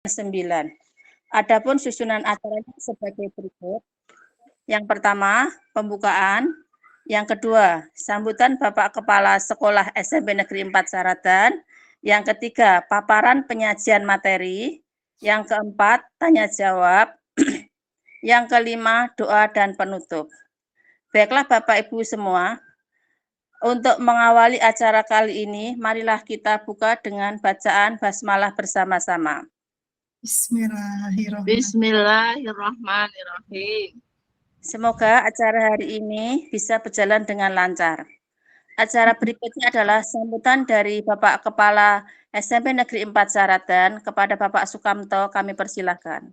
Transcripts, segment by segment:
9. Adapun susunan acaranya sebagai berikut. Yang pertama, pembukaan. Yang kedua, sambutan Bapak Kepala Sekolah SMP Negeri 4 Saradan. Yang ketiga, paparan penyajian materi. Yang keempat, tanya jawab. Yang kelima, doa dan penutup. Baiklah Bapak Ibu semua, untuk mengawali acara kali ini, marilah kita buka dengan bacaan basmalah bersama-sama. Bismillahirrahmanirrahim. Bismillahirrahmanirrahim. Semoga acara hari ini bisa berjalan dengan lancar. Acara berikutnya adalah sambutan dari Bapak Kepala SMP Negeri 4 Saradan kepada Bapak Sukamto, kami persilahkan.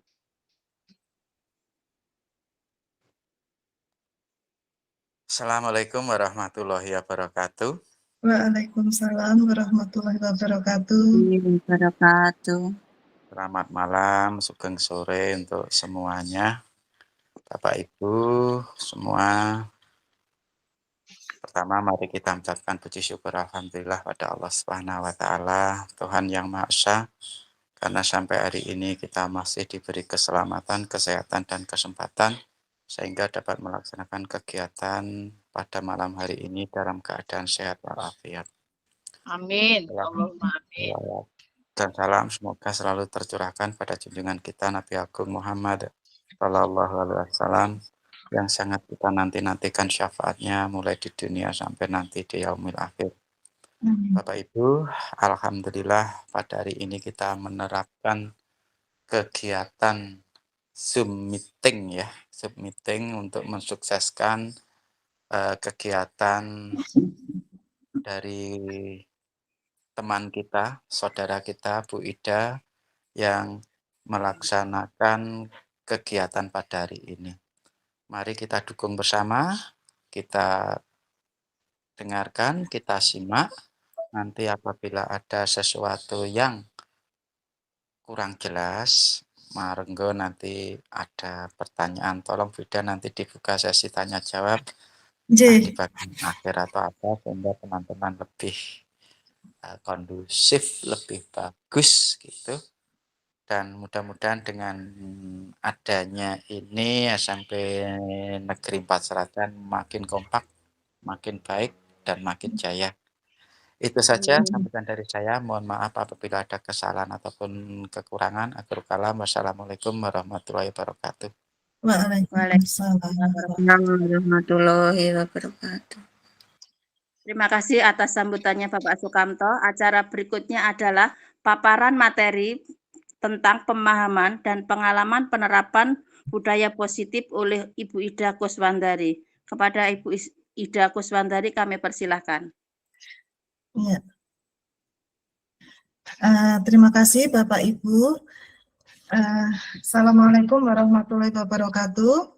Assalamualaikum warahmatullahi wabarakatuh. Waalaikumsalam warahmatullahi wabarakatuh. Selamat malam, sugeng sore untuk semuanya. Bapak Ibu semua. Pertama mari kita mengucapkan puji syukur alhamdulillah pada Allah Subhanahu wa taala, Tuhan yang Maha Esa, karena sampai hari ini kita masih diberi keselamatan, kesehatan dan kesempatan sehingga dapat melaksanakan kegiatan pada malam hari ini dalam keadaan sehat walafiat. Amin. Allahumma amin. Dan salam semoga selalu tercurahkan pada junjungan kita Nabi Agung Muhammad Sallallahu Alaihi Wasallam yang sangat kita nantikan syafaatnya mulai di dunia sampai nanti di yaumil akhir. Bapak Ibu, alhamdulillah pada hari ini kita menerapkan kegiatan Zoom meeting ya, Zoom meeting untuk mensukseskan kegiatan dari teman kita, saudara kita Bu Ida yang melaksanakan kegiatan pada hari ini. Mari kita dukung bersama, kita dengarkan, kita simak. Nanti apabila ada sesuatu yang kurang jelas, Marenggo nanti ada pertanyaan. Tolong Bu Ida nanti dibuka sesi tanya jawab di bagian akhir atau apa sehingga teman-teman lebih kondusif, lebih bagus gitu. Dan mudah-mudahan dengan adanya ini SMP Negeri 4 Seradan makin kompak, makin baik, dan makin jaya. Itu saja sambutan dari saya. Mohon maaf apabila ada kesalahan ataupun kekurangan. Akhirul kalam. Wassalamualaikum warahmatullahi wabarakatuh. Waalaikumsalam warahmatullahi wabarakatuh. Terima kasih atas sambutannya Bapak Sukamto. Acara berikutnya adalah paparan materi tentang pemahaman dan pengalaman penerapan budaya positif oleh Ibu Ida Kuswandari. Kepada Ibu Ida Kuswandari kami persilahkan. Ya. Terima kasih Bapak Ibu. Assalamualaikum warahmatullahi wabarakatuh.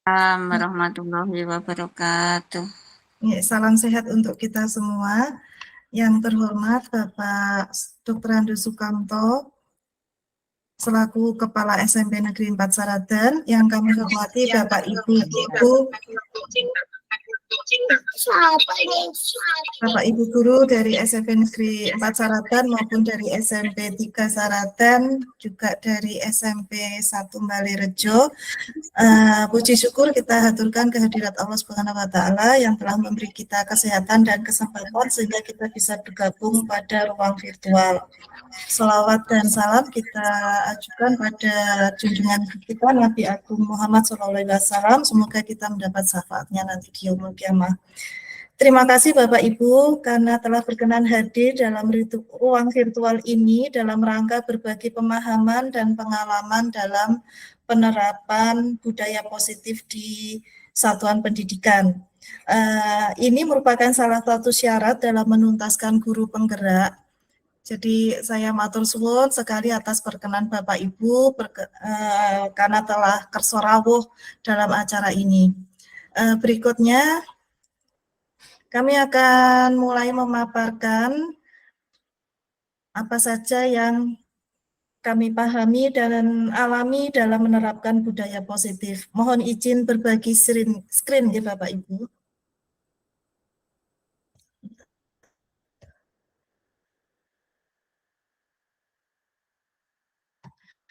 Assalamualaikum warahmatullahi wabarakatuh. Ya, salam sehat untuk kita semua. Yang terhormat Bapak Dr. Andus Sukamto, selaku Kepala SMP Negeri 4 Saradan, yang kami hormati Bapak Ibu guru dari SMP Negeri 4 Saradan maupun dari SMP 3 Saradan, juga dari SMP 1 Balirejo. Puji syukur kita haturkan kehadirat Allah Subhanahu wa taala yang telah memberi kita kesehatan dan kesempatan sehingga kita bisa bergabung pada ruang virtual. Shalawat dan salam kita ajukan pada junjungan kita Nabi Agung Muhammad SAW. Semoga kita mendapat syafaatnya nanti di yaumul qiyamah. Terima kasih Bapak Ibu karena telah berkenan hadir dalam ruang virtual ini dalam rangka berbagi pemahaman dan pengalaman dalam penerapan budaya positif di satuan pendidikan. Ini merupakan salah satu syarat dalam menuntaskan guru penggerak. Jadi saya matur suwun sekali atas perkenan Bapak Ibu karena telah kersa rawuh dalam acara ini. Berikutnya kami akan mulai memaparkan apa saja yang kami pahami dan alami dalam menerapkan budaya positif. Mohon izin berbagi screen ya Bapak Ibu.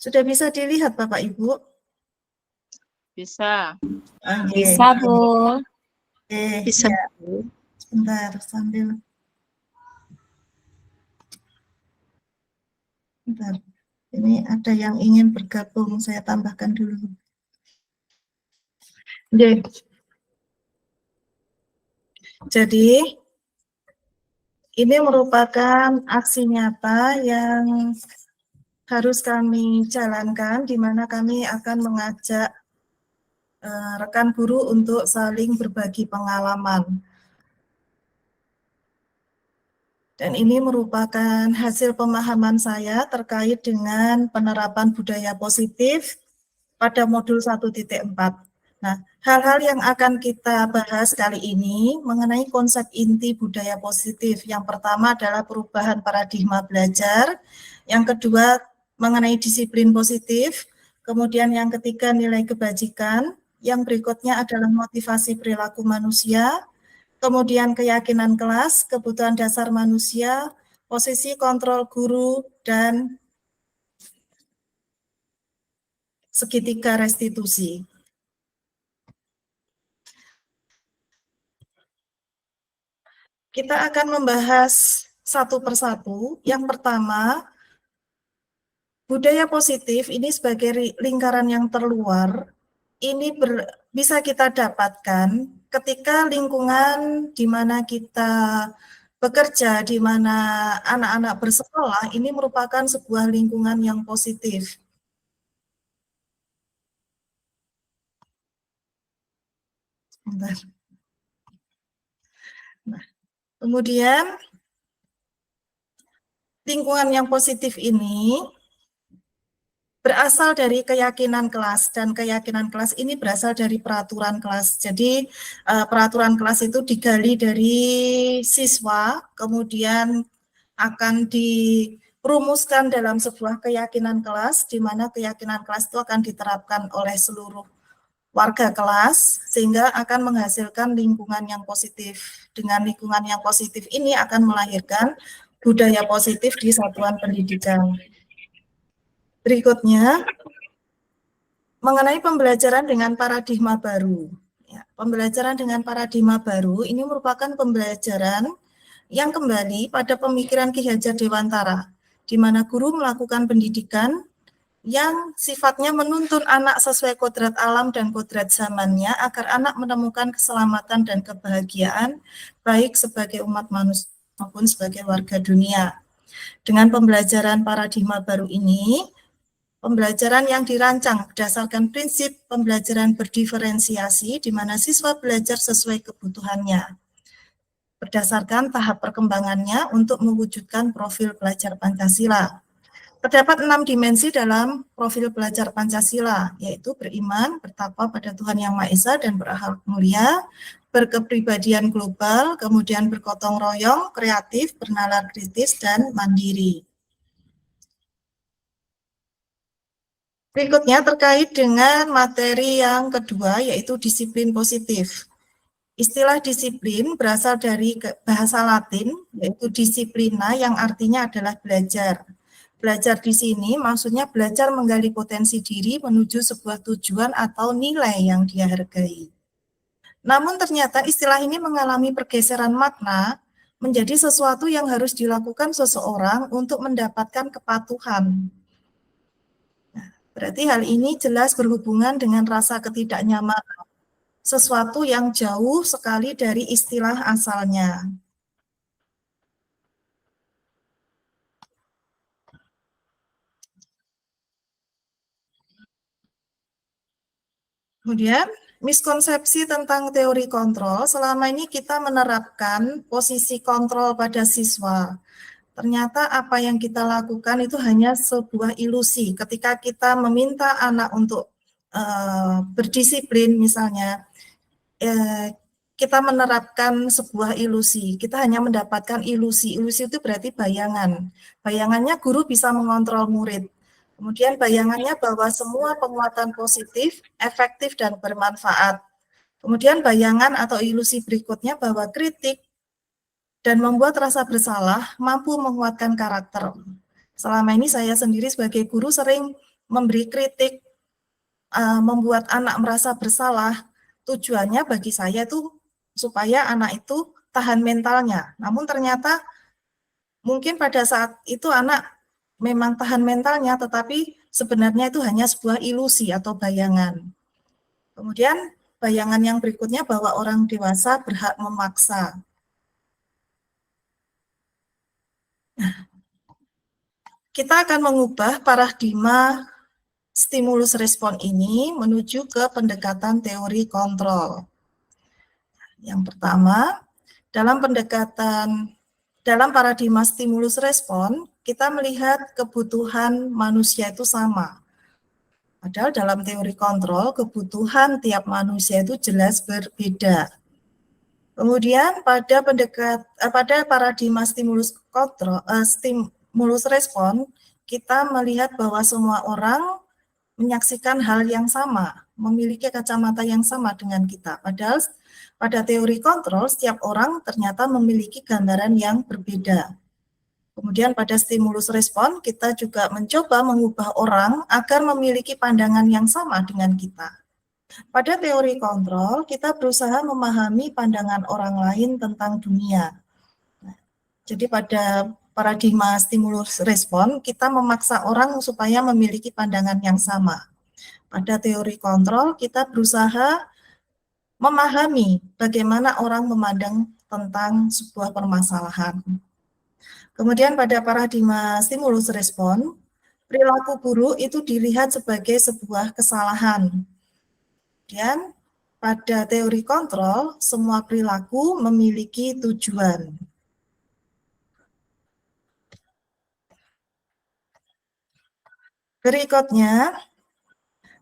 Sudah bisa dilihat Bapak Ibu? Bisa. Oke. Bisa, Bu. Oke, Bisa. ya. Sebentar sambil. Bentar. Ini ada yang ingin bergabung, saya tambahkan dulu. Oke. Jadi ini merupakan aksi nyata yang harus kami jalankan, di mana kami akan mengajak rekan guru untuk saling berbagi pengalaman. Dan ini merupakan hasil pemahaman saya terkait dengan penerapan budaya positif pada modul 1.4. Nah, hal-hal yang akan kita bahas kali ini mengenai konsep inti budaya positif. Yang pertama adalah perubahan paradigma belajar, yang kedua mengenai disiplin positif, kemudian yang ketiga nilai kebajikan, yang berikutnya adalah motivasi perilaku manusia, kemudian keyakinan kelas, kebutuhan dasar manusia, posisi kontrol guru, dan segitiga restitusi. Kita akan membahas satu persatu. Yang pertama, budaya positif ini sebagai lingkaran yang terluar, ini bisa kita dapatkan ketika lingkungan di mana kita bekerja, di mana anak-anak bersekolah, ini merupakan sebuah lingkungan yang positif. Bentar. Nah, kemudian lingkungan yang positif ini berasal dari keyakinan kelas, dan keyakinan kelas ini berasal dari peraturan kelas. Jadi peraturan kelas itu digali dari siswa, kemudian akan dirumuskan dalam sebuah keyakinan kelas, di mana keyakinan kelas itu akan diterapkan oleh seluruh warga kelas, sehingga akan menghasilkan lingkungan yang positif. Dengan lingkungan yang positif ini akan melahirkan budaya positif di satuan pendidikan. Berikutnya, mengenai pembelajaran dengan paradigma baru. Ya, pembelajaran dengan paradigma baru ini merupakan pembelajaran yang kembali pada pemikiran Ki Hajar Dewantara, di mana guru melakukan pendidikan yang sifatnya menuntun anak sesuai kodrat alam dan kodrat zamannya agar anak menemukan keselamatan dan kebahagiaan baik sebagai umat manusia maupun sebagai warga dunia. Dengan pembelajaran paradigma baru ini, pembelajaran yang dirancang berdasarkan prinsip pembelajaran berdiferensiasi di mana siswa belajar sesuai kebutuhannya, berdasarkan tahap perkembangannya untuk mewujudkan profil pelajar Pancasila. Terdapat 6 dimensi dalam profil pelajar Pancasila, yaitu beriman, bertakwa pada Tuhan Yang Maha Esa dan berakhlak mulia, berkepribadian global, kemudian bergotong royong, kreatif, bernalar kritis, dan mandiri. Berikutnya terkait dengan materi yang kedua, yaitu disiplin positif. Istilah disiplin berasal dari bahasa Latin, yaitu disiplina, yang artinya adalah belajar. Belajar di sini maksudnya belajar menggali potensi diri menuju sebuah tujuan atau nilai yang dia hargai. Namun ternyata istilah ini mengalami pergeseran makna menjadi sesuatu yang harus dilakukan seseorang untuk mendapatkan kepatuhan. Berarti hal ini jelas berhubungan dengan rasa ketidaknyamanan, sesuatu yang jauh sekali dari istilah asalnya. Kemudian, miskonsepsi tentang teori kontrol, selama ini kita menerapkan posisi kontrol pada siswa. Ternyata apa yang kita lakukan itu hanya sebuah ilusi. Ketika kita meminta anak untuk berdisiplin misalnya, kita menerapkan sebuah ilusi. Kita hanya mendapatkan ilusi. Ilusi itu berarti bayangan. Bayangannya guru bisa mengontrol murid. Kemudian bayangannya bahwa semua penguatan positif, efektif, dan bermanfaat. Kemudian bayangan atau ilusi berikutnya bahwa kritik dan membuat rasa bersalah mampu menguatkan karakter. Selama ini saya sendiri sebagai guru sering memberi kritik, membuat anak merasa bersalah, tujuannya bagi saya itu supaya anak itu tahan mentalnya. Namun ternyata mungkin pada saat itu anak memang tahan mentalnya, tetapi sebenarnya itu hanya sebuah ilusi atau bayangan. Kemudian bayangan yang berikutnya bahwa orang dewasa berhak memaksa. Kita akan mengubah paradigma stimulus respon ini menuju ke pendekatan teori kontrol. Yang pertama, dalam paradigma stimulus respon, kita melihat kebutuhan manusia itu sama. Padahal dalam teori kontrol, kebutuhan tiap manusia itu jelas berbeda. Kemudian pada paradigma stimulus respon, kita melihat bahwa semua orang menyaksikan hal yang sama, memiliki kacamata yang sama dengan kita. Padahal pada teori kontrol, setiap orang ternyata memiliki gambaran yang berbeda. Kemudian pada stimulus respon, kita juga mencoba mengubah orang agar memiliki pandangan yang sama dengan kita. Pada teori kontrol, kita berusaha memahami pandangan orang lain tentang dunia. Jadi pada paradigma stimulus respon, kita memaksa orang supaya memiliki pandangan yang sama. Pada teori kontrol, kita berusaha memahami bagaimana orang memandang tentang sebuah permasalahan. Kemudian pada paradigma stimulus respon, perilaku buruk itu dilihat sebagai sebuah kesalahan. Kemudian pada teori kontrol, semua perilaku memiliki tujuan. Berikutnya,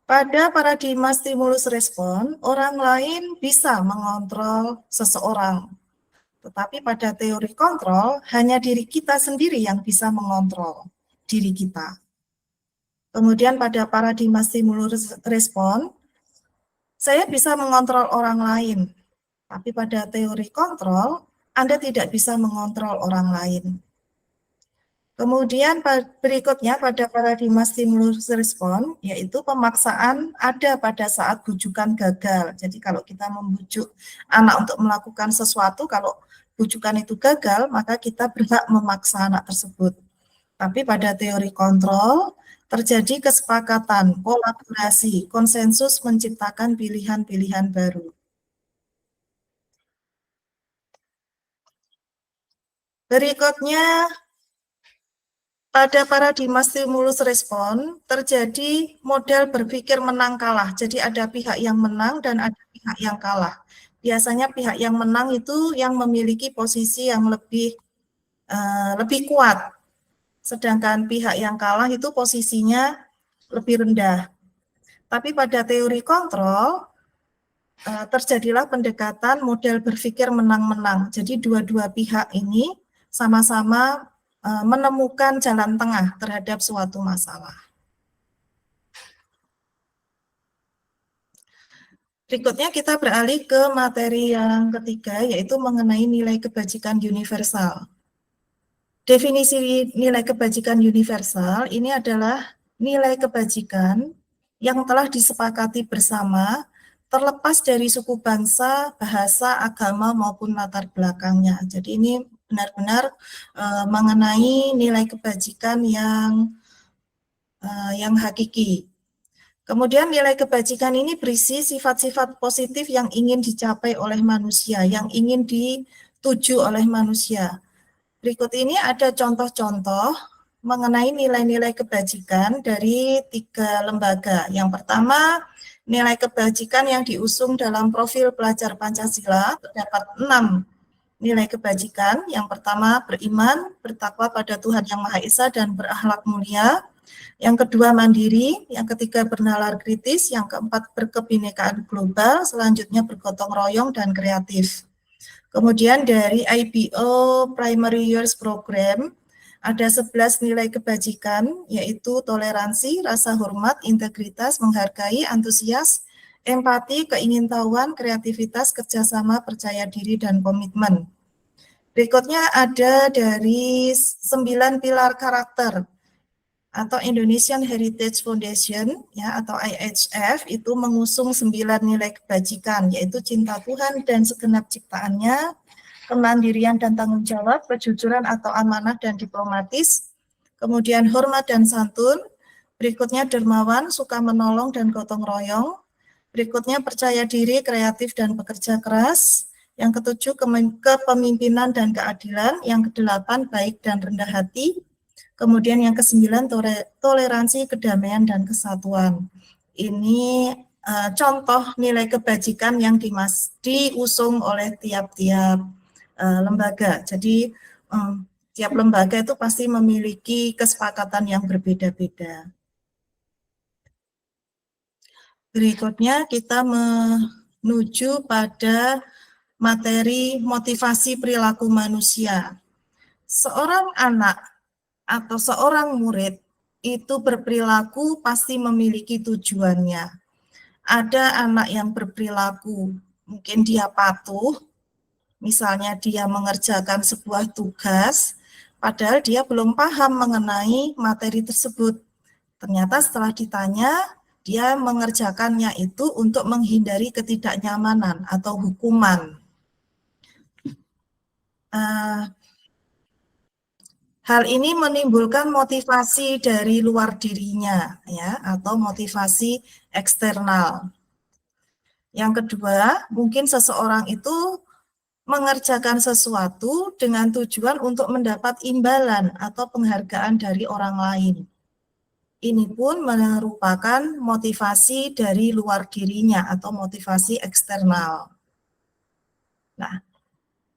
pada paradigma stimulus respon, orang lain bisa mengontrol seseorang. Tetapi pada teori kontrol, hanya diri kita sendiri yang bisa mengontrol diri kita. Kemudian pada paradigma stimulus respon, saya bisa mengontrol orang lain. Tapi pada teori kontrol, Anda tidak bisa mengontrol orang lain. Kemudian berikutnya pada paradigma stimulus respon, yaitu pemaksaan ada pada saat bujukan gagal. Jadi kalau kita membujuk anak untuk melakukan sesuatu, kalau bujukan itu gagal, maka kita berhak memaksa anak tersebut. Tapi pada teori kontrol, terjadi kesepakatan, kolaborasi, konsensus menciptakan pilihan-pilihan baru. Berikutnya, pada paradigma stimulus respon, terjadi model berpikir menang kalah. Jadi ada pihak yang menang dan ada pihak yang kalah. Biasanya pihak yang menang itu yang memiliki posisi yang lebih kuat. Sedangkan pihak yang kalah itu posisinya lebih rendah. Tapi pada teori kontrol, terjadilah pendekatan model berpikir menang-menang. Jadi dua-dua pihak ini sama-sama menemukan jalan tengah terhadap suatu masalah. Berikutnya kita beralih ke materi yang ketiga, yaitu mengenai nilai kebajikan universal. Definisi nilai kebajikan universal ini adalah nilai kebajikan yang telah disepakati bersama, terlepas dari suku bangsa, bahasa, agama, maupun latar belakangnya. Jadi ini benar-benar mengenai nilai kebajikan yang hakiki. Kemudian nilai kebajikan ini berisi sifat-sifat positif yang ingin dicapai oleh manusia, yang ingin dituju oleh manusia. Berikut ini ada contoh-contoh mengenai nilai-nilai kebajikan dari 3 lembaga. Yang pertama, nilai kebajikan yang diusung dalam profil pelajar Pancasila terdapat 6 nilai kebajikan. Yang pertama, beriman, bertakwa pada Tuhan Yang Maha Esa, dan berakhlak mulia. Yang kedua, mandiri. Yang ketiga, bernalar kritis. Yang keempat, berkebinekaan global. Selanjutnya, bergotong royong dan kreatif. Kemudian dari IBO Primary Years Program, ada 11 nilai kebajikan, yaitu toleransi, rasa hormat, integritas, menghargai, antusias, empati, keingintahuan, kreativitas, kerjasama, percaya diri, dan komitmen. Berikutnya ada dari 9 pilar karakter. atau Indonesian Heritage Foundation ya atau IHF itu mengusung 9 nilai kebajikan, yaitu cinta Tuhan dan segenap ciptaannya, kemandirian dan tanggung jawab, kejujuran atau amanah dan diplomatis, kemudian hormat dan santun, berikutnya dermawan, suka menolong dan gotong royong, berikutnya percaya diri, kreatif dan bekerja keras, yang ketujuh kepemimpinan dan keadilan, yang kedelapan baik dan rendah hati, kemudian yang kesembilan toleransi, kedamaian dan kesatuan. Ini contoh nilai kebajikan yang diusung oleh tiap-tiap lembaga. Jadi tiap lembaga itu pasti memiliki kesepakatan yang berbeda-beda. Berikutnya kita menuju pada materi motivasi perilaku manusia. Seorang anak atau seorang murid itu berperilaku pasti memiliki tujuannya. Ada anak yang berperilaku, mungkin dia patuh, misalnya dia mengerjakan sebuah tugas, padahal dia belum paham mengenai materi tersebut. Ternyata setelah ditanya, dia mengerjakannya itu untuk menghindari ketidaknyamanan atau hukuman. Hal ini menimbulkan motivasi dari luar dirinya, ya, atau motivasi eksternal. Yang kedua, mungkin seseorang itu mengerjakan sesuatu dengan tujuan untuk mendapat imbalan atau penghargaan dari orang lain. Ini pun merupakan motivasi dari luar dirinya atau motivasi eksternal. Nah,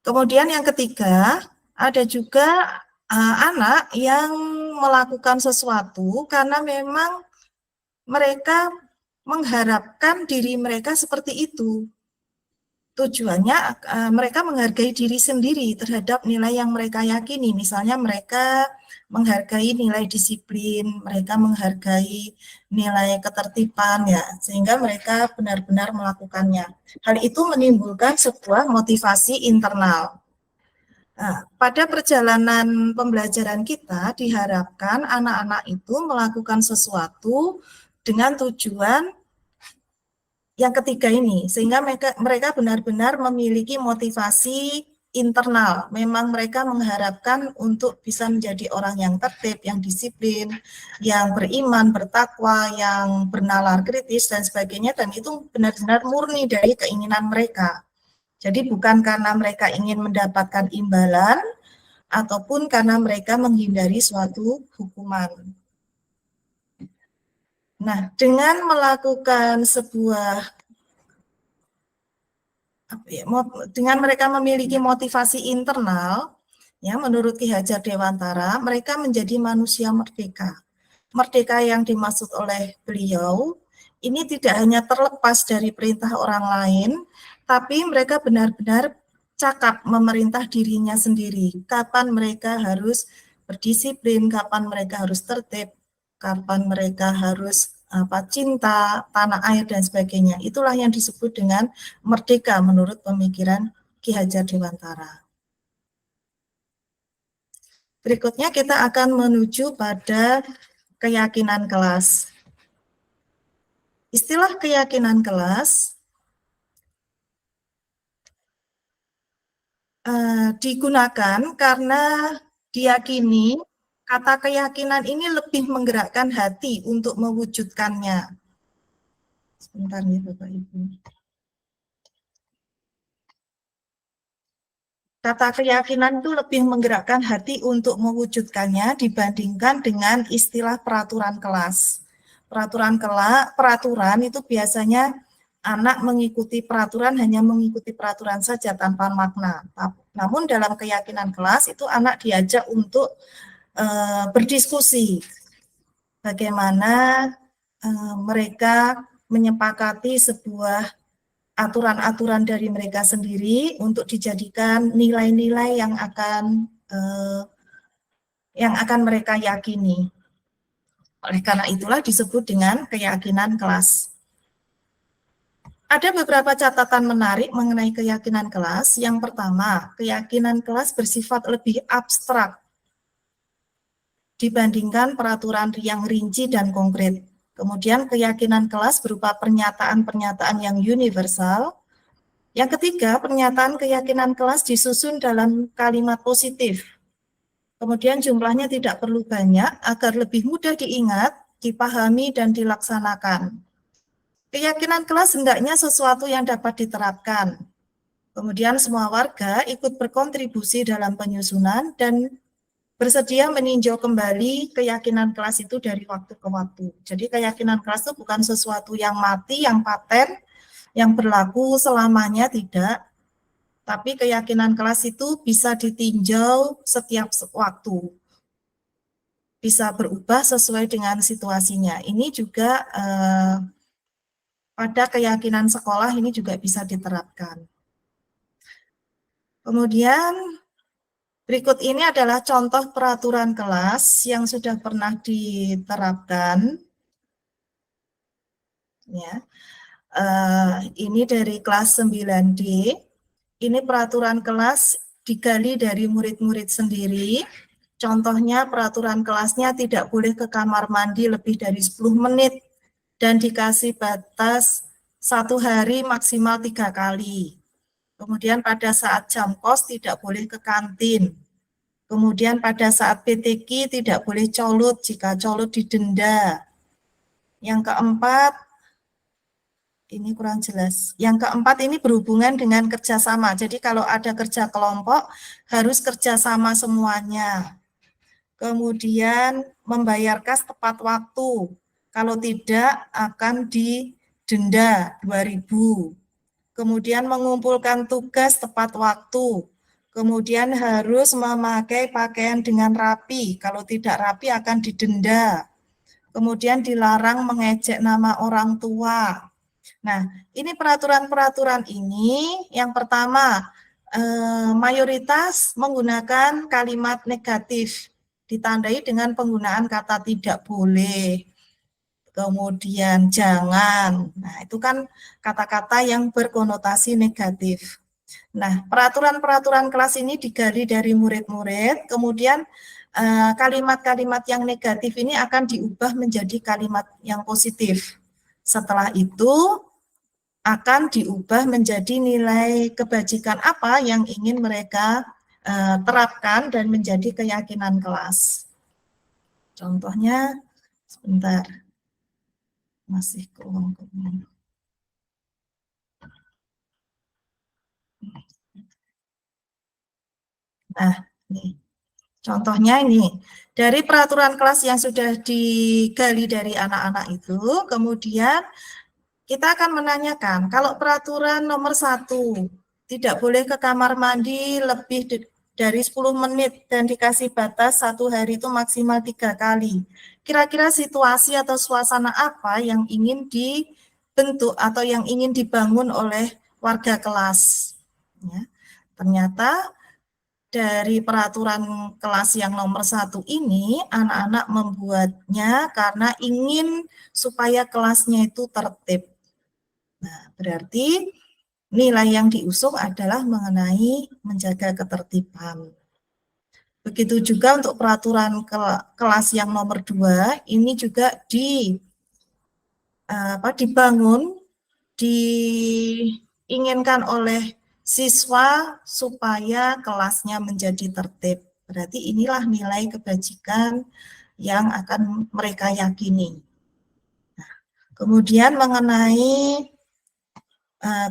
kemudian yang ketiga, ada juga anak yang melakukan sesuatu karena memang mereka mengharapkan diri mereka seperti itu. Tujuannya mereka menghargai diri sendiri terhadap nilai yang mereka yakini. Misalnya mereka menghargai nilai disiplin, mereka menghargai nilai ketertiban, ya, sehingga mereka benar-benar melakukannya. Hal itu menimbulkan sebuah motivasi internal. Nah, pada perjalanan pembelajaran kita diharapkan anak-anak itu melakukan sesuatu dengan tujuan yang ketiga ini, sehingga mereka benar-benar memiliki motivasi internal. Memang mereka mengharapkan untuk bisa menjadi orang yang tertib, yang disiplin, yang beriman, bertakwa, yang bernalar kritis dan sebagainya, dan itu benar-benar murni dari keinginan mereka. Jadi bukan karena mereka ingin mendapatkan imbalan, ataupun karena mereka menghindari suatu hukuman. Nah, dengan melakukan dengan mereka memiliki motivasi internal, ya, menurut Ki Hajar Dewantara, mereka menjadi manusia merdeka. Merdeka yang dimaksud oleh beliau, ini tidak hanya terlepas dari perintah orang lain, tapi mereka benar-benar cakap memerintah dirinya sendiri. Kapan mereka harus berdisiplin, kapan mereka harus tertib, kapan mereka harus cinta, tanah air, dan sebagainya. Itulah yang disebut dengan merdeka menurut pemikiran Ki Hajar Dewantara. Berikutnya kita akan menuju pada keyakinan kelas. Istilah keyakinan kelas digunakan karena diyakini kata keyakinan ini lebih menggerakkan hati untuk mewujudkannya. Sebentar nih Bapak Ibu. Kata keyakinan itu lebih menggerakkan hati untuk mewujudkannya dibandingkan dengan istilah peraturan kelas. Peraturan itu biasanya anak mengikuti peraturan, hanya mengikuti peraturan saja tanpa makna. Namun dalam keyakinan kelas itu anak diajak untuk berdiskusi bagaimana mereka menyepakati sebuah aturan-aturan dari mereka sendiri untuk dijadikan nilai-nilai yang akan mereka yakini. Oleh karena itulah disebut dengan keyakinan kelas. Ada beberapa catatan menarik mengenai keyakinan kelas. Yang pertama, keyakinan kelas bersifat lebih abstrak. dibandingkan peraturan yang rinci dan konkret. Kemudian keyakinan kelas berupa pernyataan-pernyataan yang universal. Yang ketiga, pernyataan keyakinan kelas disusun dalam kalimat positif. Kemudian jumlahnya tidak perlu banyak agar lebih mudah diingat, dipahami, dan dilaksanakan. Keyakinan kelas hendaknya sesuatu yang dapat diterapkan. Kemudian semua warga ikut berkontribusi dalam penyusunan dan bersedia meninjau kembali keyakinan kelas itu dari waktu ke waktu. Jadi keyakinan kelas itu bukan sesuatu yang mati, yang paten, yang berlaku selamanya, tidak. Tapi keyakinan kelas itu bisa ditinjau setiap waktu. Bisa berubah sesuai dengan situasinya. Ini juga pada keyakinan sekolah ini juga bisa diterapkan. Kemudian berikut ini adalah contoh peraturan kelas yang sudah pernah diterapkan. Ya. Ini dari kelas 9D. Ini peraturan kelas digali dari murid-murid sendiri. Contohnya peraturan kelasnya tidak boleh ke kamar mandi lebih dari 10 menit dan dikasih batas 1 hari maksimal 3 kali. Kemudian pada saat jam kos tidak boleh ke kantin. Kemudian pada saat PTQ tidak boleh colut, jika colut didenda. Yang keempat, ini kurang jelas. Yang keempat ini berhubungan dengan kerjasama. Jadi kalau ada kerja kelompok harus kerjasama semuanya. Kemudian membayar kas tepat waktu. Kalau tidak akan didenda 2.000. Kemudian mengumpulkan tugas tepat waktu. Kemudian harus memakai pakaian dengan rapi. Kalau tidak rapi akan didenda. Kemudian dilarang mengejek nama orang tua. Nah, ini peraturan-peraturan ini yang pertama mayoritas menggunakan kalimat negatif. Ditandai dengan penggunaan kata tidak boleh. Kemudian jangan. Nah, itu kan kata-kata yang berkonotasi negatif. Nah, peraturan-peraturan kelas ini digali dari murid-murid, kemudian kalimat-kalimat yang negatif ini akan diubah menjadi kalimat yang positif. Setelah itu akan diubah menjadi nilai kebajikan apa yang ingin mereka terapkan dan menjadi keyakinan kelas. Contohnya, sebentar. Masih keulang-ulang. Nah, nih. Contohnya ini, dari peraturan kelas yang sudah digali dari anak-anak itu, kemudian kita akan menanyakan, kalau peraturan nomor 1, tidak boleh ke kamar mandi lebih dari 10 menit dan dikasih batas 1 hari itu maksimal 3 kali. Kira-kira situasi atau suasana apa yang ingin dibentuk atau yang ingin dibangun oleh warga kelas? Ya, ternyata dari peraturan kelas yang nomor 1 ini, anak-anak membuatnya karena ingin supaya kelasnya itu tertib. Nah, berarti nilai yang diusung adalah mengenai menjaga ketertiban. Begitu juga untuk peraturan kelas yang nomor 2, ini juga dibangun, diinginkan oleh siswa supaya kelasnya menjadi tertib. Berarti inilah nilai kebajikan yang akan mereka yakini. Nah, kemudian mengenai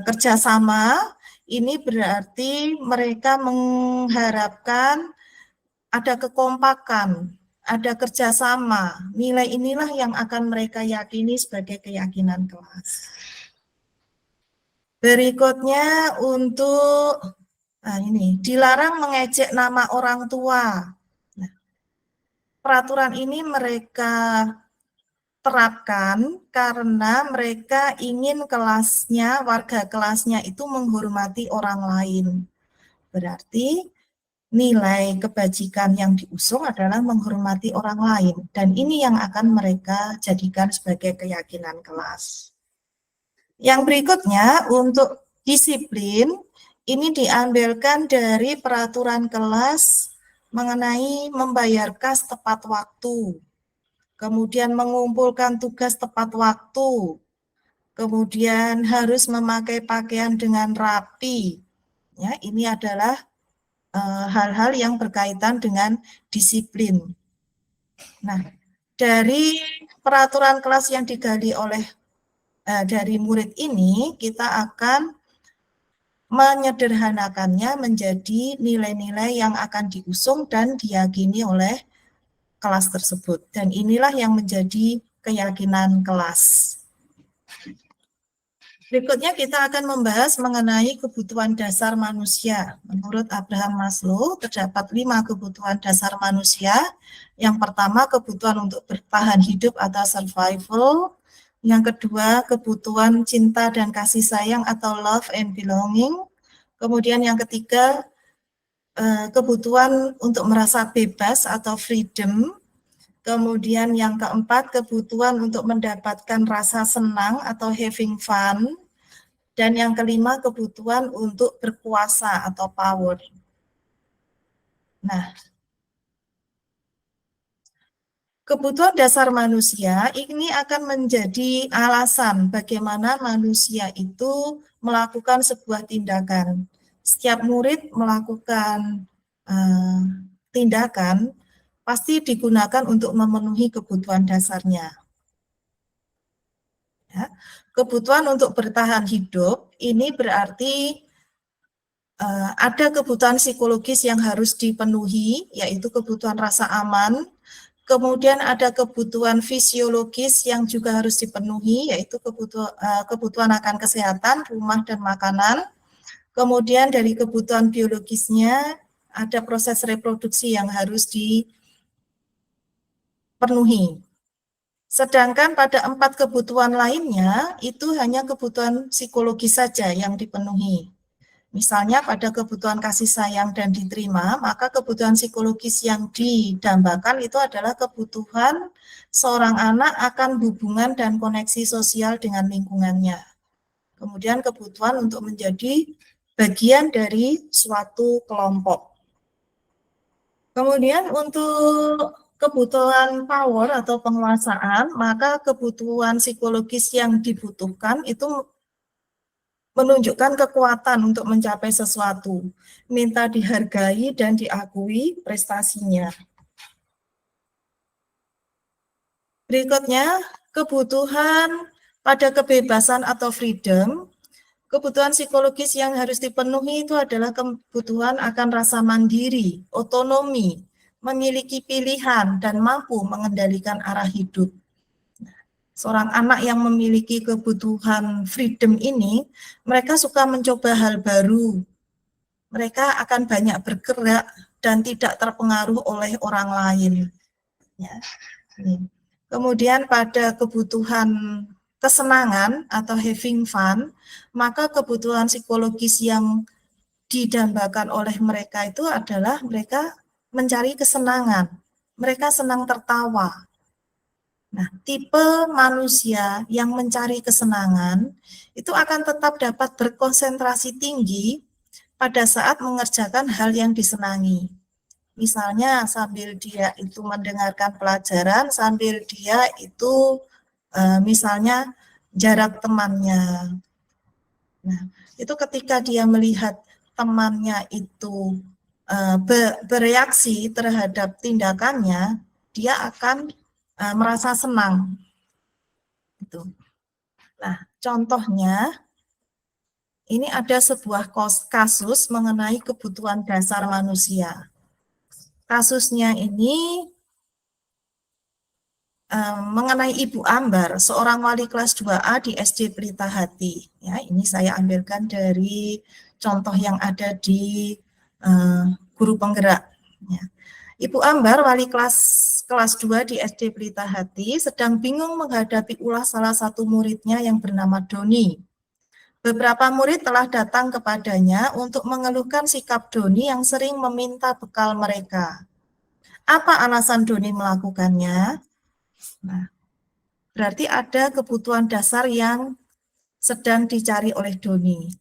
kerjasama, ini berarti mereka mengharapkan ada kekompakan, ada kerjasama. Nilai inilah yang akan mereka yakini sebagai keyakinan kelas. Berikutnya untuk ini dilarang mengejek nama orang tua. Nah, peraturan ini mereka terapkan karena mereka ingin kelasnya, warga kelasnya itu menghormati orang lain. Berarti nilai kebajikan yang diusung adalah menghormati orang lain, dan ini yang akan mereka jadikan sebagai keyakinan kelas. Yang berikutnya untuk disiplin, ini diambilkan dari peraturan kelas mengenai membayar kas tepat waktu, kemudian mengumpulkan tugas tepat waktu, kemudian harus memakai pakaian dengan rapi. Ya, ini adalah hal-hal yang berkaitan dengan disiplin. Nah, dari peraturan kelas yang digali oleh dari murid ini, kita akan menyederhanakannya menjadi nilai-nilai yang akan diusung dan diyakini oleh kelas tersebut. Dan inilah yang menjadi keyakinan kelas. Berikutnya kita akan membahas mengenai kebutuhan dasar manusia. Menurut Abraham Maslow, terdapat 5 kebutuhan dasar manusia. Yang pertama, kebutuhan untuk bertahan hidup atau survival. Yang kedua, kebutuhan cinta dan kasih sayang atau love and belonging. Kemudian yang ketiga, kebutuhan untuk merasa bebas atau freedom. Kemudian yang keempat, kebutuhan untuk mendapatkan rasa senang atau having fun. Dan yang kelima, kebutuhan untuk berkuasa atau power. Nah, kebutuhan dasar manusia ini akan menjadi alasan bagaimana manusia itu melakukan sebuah tindakan. Setiap murid melakukan tindakan pasti digunakan untuk memenuhi kebutuhan dasarnya. Ya. Kebutuhan untuk bertahan hidup ini berarti ada kebutuhan psikologis yang harus dipenuhi, yaitu kebutuhan rasa aman. Kemudian ada kebutuhan fisiologis yang juga harus dipenuhi, yaitu kebutuhan akan kesehatan, rumah, dan makanan. Kemudian dari kebutuhan biologisnya, ada proses reproduksi yang harus dipenuhi. Sedangkan pada 4 kebutuhan lainnya, itu hanya kebutuhan psikologis saja yang dipenuhi. Misalnya pada kebutuhan kasih sayang dan diterima, maka kebutuhan psikologis yang didambakan itu adalah kebutuhan seorang anak akan hubungan dan koneksi sosial dengan lingkungannya. Kemudian kebutuhan untuk menjadi bagian dari suatu kelompok. Kemudian untuk kebutuhan power atau penguasaan, maka kebutuhan psikologis yang dibutuhkan itu menunjukkan kekuatan untuk mencapai sesuatu, minta dihargai dan diakui prestasinya. Berikutnya, kebutuhan pada kebebasan atau freedom. Kebutuhan psikologis yang harus dipenuhi itu adalah kebutuhan akan rasa mandiri, otonomi, memiliki pilihan, dan mampu mengendalikan arah hidup. Seorang anak yang memiliki kebutuhan freedom ini, mereka suka mencoba hal baru. Mereka akan banyak bergerak dan tidak terpengaruh oleh orang lain. Ya. Kemudian pada kebutuhan kesenangan atau having fun, maka kebutuhan psikologis yang didambakan oleh mereka itu adalah mereka mencari kesenangan. Mereka senang tertawa. Nah, tipe manusia yang mencari kesenangan itu akan tetap dapat berkonsentrasi tinggi pada saat mengerjakan hal yang disenangi. Misalnya sambil dia itu mendengarkan pelajaran, sambil dia itu misalnya jarak temannya. Nah, itu ketika dia melihat temannya itu bereaksi terhadap tindakannya, dia akan merasa senang. Gitu. Nah, contohnya ini ada sebuah kasus mengenai kebutuhan dasar manusia. Kasusnya ini mengenai Ibu Ambar, seorang wali kelas 2A di SD Pelita Hati. Ya, ini saya ambilkan dari contoh yang ada di guru penggerak. Ya. Ibu Ambar, wali kelas 2 di SD Pelita Hati, sedang bingung menghadapi ulah salah satu muridnya yang bernama Doni. Beberapa murid telah datang kepadanya untuk mengeluhkan sikap Doni yang sering meminta bekal mereka. Apa alasan Doni melakukannya? Nah, berarti ada kebutuhan dasar yang sedang dicari oleh Doni.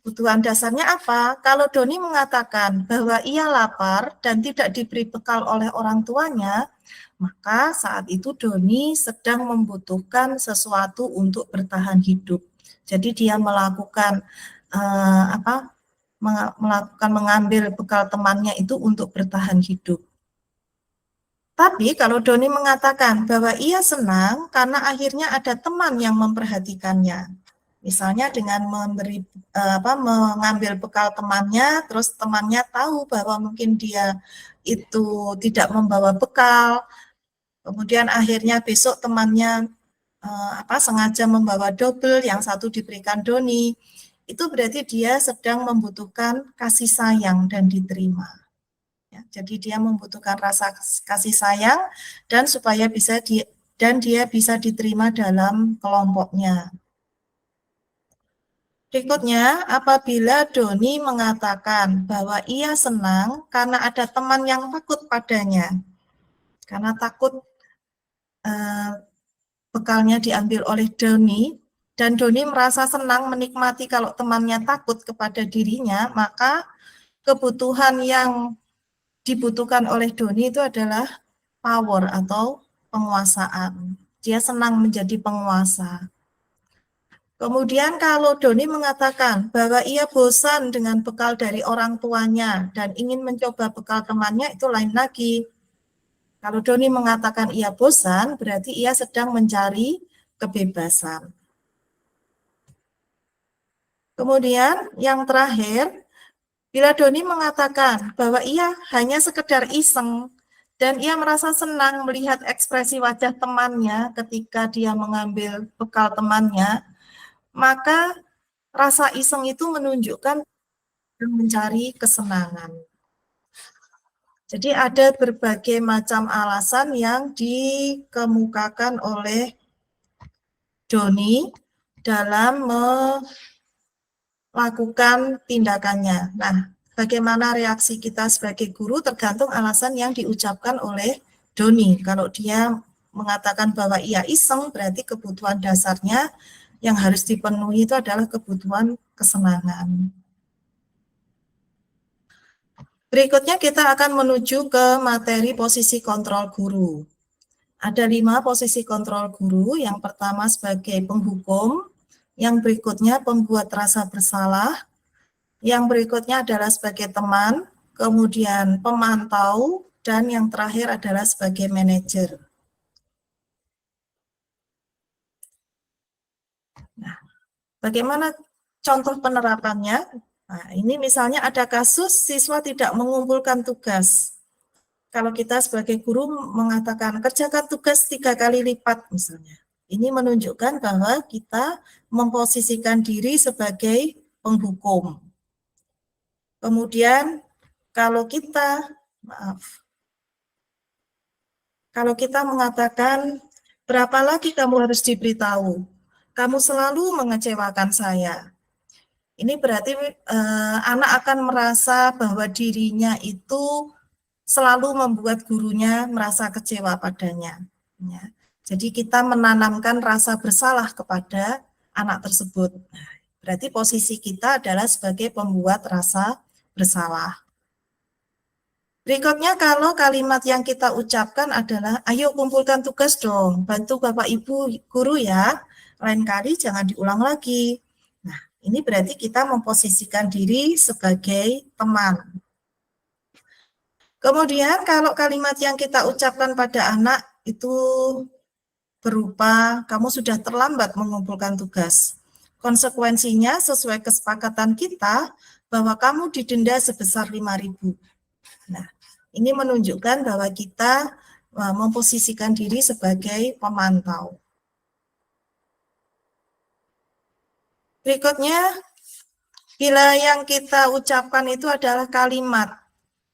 Kebutuhan dasarnya apa? Kalau Doni mengatakan bahwa ia lapar dan tidak diberi bekal oleh orang tuanya, maka saat itu Doni sedang membutuhkan sesuatu untuk bertahan hidup. Jadi dia melakukan mengambil bekal temannya itu untuk bertahan hidup. Tapi kalau Doni mengatakan bahwa ia senang karena akhirnya ada teman yang memperhatikannya, misalnya dengan mengambil bekal temannya, terus temannya tahu bahwa mungkin dia itu tidak membawa bekal, kemudian akhirnya besok temannya sengaja membawa double, yang satu diberikan Doni, itu berarti dia sedang membutuhkan kasih sayang dan diterima. Ya, jadi dia membutuhkan rasa kasih sayang dan supaya dia bisa diterima dalam kelompoknya. Berikutnya, apabila Doni mengatakan bahwa ia senang karena ada teman yang takut padanya, karena takut bekalnya diambil oleh Doni, dan Doni merasa senang menikmati kalau temannya takut kepada dirinya, maka kebutuhan yang dibutuhkan oleh Doni itu adalah power atau penguasaan. Dia senang menjadi penguasa. Kemudian kalau Doni mengatakan bahwa ia bosan dengan bekal dari orang tuanya dan ingin mencoba bekal temannya, itu lain lagi. Kalau Doni mengatakan ia bosan, berarti ia sedang mencari kebebasan. Kemudian yang terakhir, bila Doni mengatakan bahwa ia hanya sekedar iseng dan ia merasa senang melihat ekspresi wajah temannya ketika dia mengambil bekal temannya, maka rasa iseng itu menunjukkan mencari kesenangan. Jadi ada berbagai macam alasan yang dikemukakan oleh Doni dalam melakukan tindakannya. Nah, bagaimana reaksi kita sebagai guru tergantung alasan yang diucapkan oleh Doni. Kalau dia mengatakan bahwa ia iseng, berarti kebutuhan dasarnya yang harus dipenuhi itu adalah kebutuhan kesenangan. Berikutnya kita akan menuju ke materi posisi kontrol guru. Ada 5 posisi kontrol guru. Yang pertama sebagai penghukum, yang berikutnya pembuat rasa bersalah, yang berikutnya adalah sebagai teman, kemudian pemantau, dan yang terakhir adalah sebagai manajer. Nah, bagaimana contoh penerapannya? Nah, ini misalnya ada kasus siswa tidak mengumpulkan tugas. Kalau kita sebagai guru mengatakan kerjakan tugas 3 kali lipat misalnya. Ini menunjukkan bahwa kita memposisikan diri sebagai penghukum. Kemudian kalau kita mengatakan berapa lagi kamu harus diberitahu, kamu selalu mengecewakan saya. Ini berarti anak akan merasa bahwa dirinya itu selalu membuat gurunya merasa kecewa padanya. Ya. Jadi kita menanamkan rasa bersalah kepada anak tersebut. Nah, berarti posisi kita adalah sebagai pembuat rasa bersalah. Berikutnya kalau kalimat yang kita ucapkan adalah, ayo kumpulkan tugas dong, bantu Bapak Ibu guru ya, lain kali jangan diulang lagi. Nah, ini berarti kita memposisikan diri sebagai teman. Kemudian kalau kalimat yang kita ucapkan pada anak itu berupa, kamu sudah terlambat mengumpulkan tugas. Konsekuensinya sesuai kesepakatan kita bahwa kamu didenda sebesar 5.000. Nah, ini menunjukkan bahwa kita memposisikan diri sebagai pemantau. Berikutnya, bila yang kita ucapkan itu adalah kalimat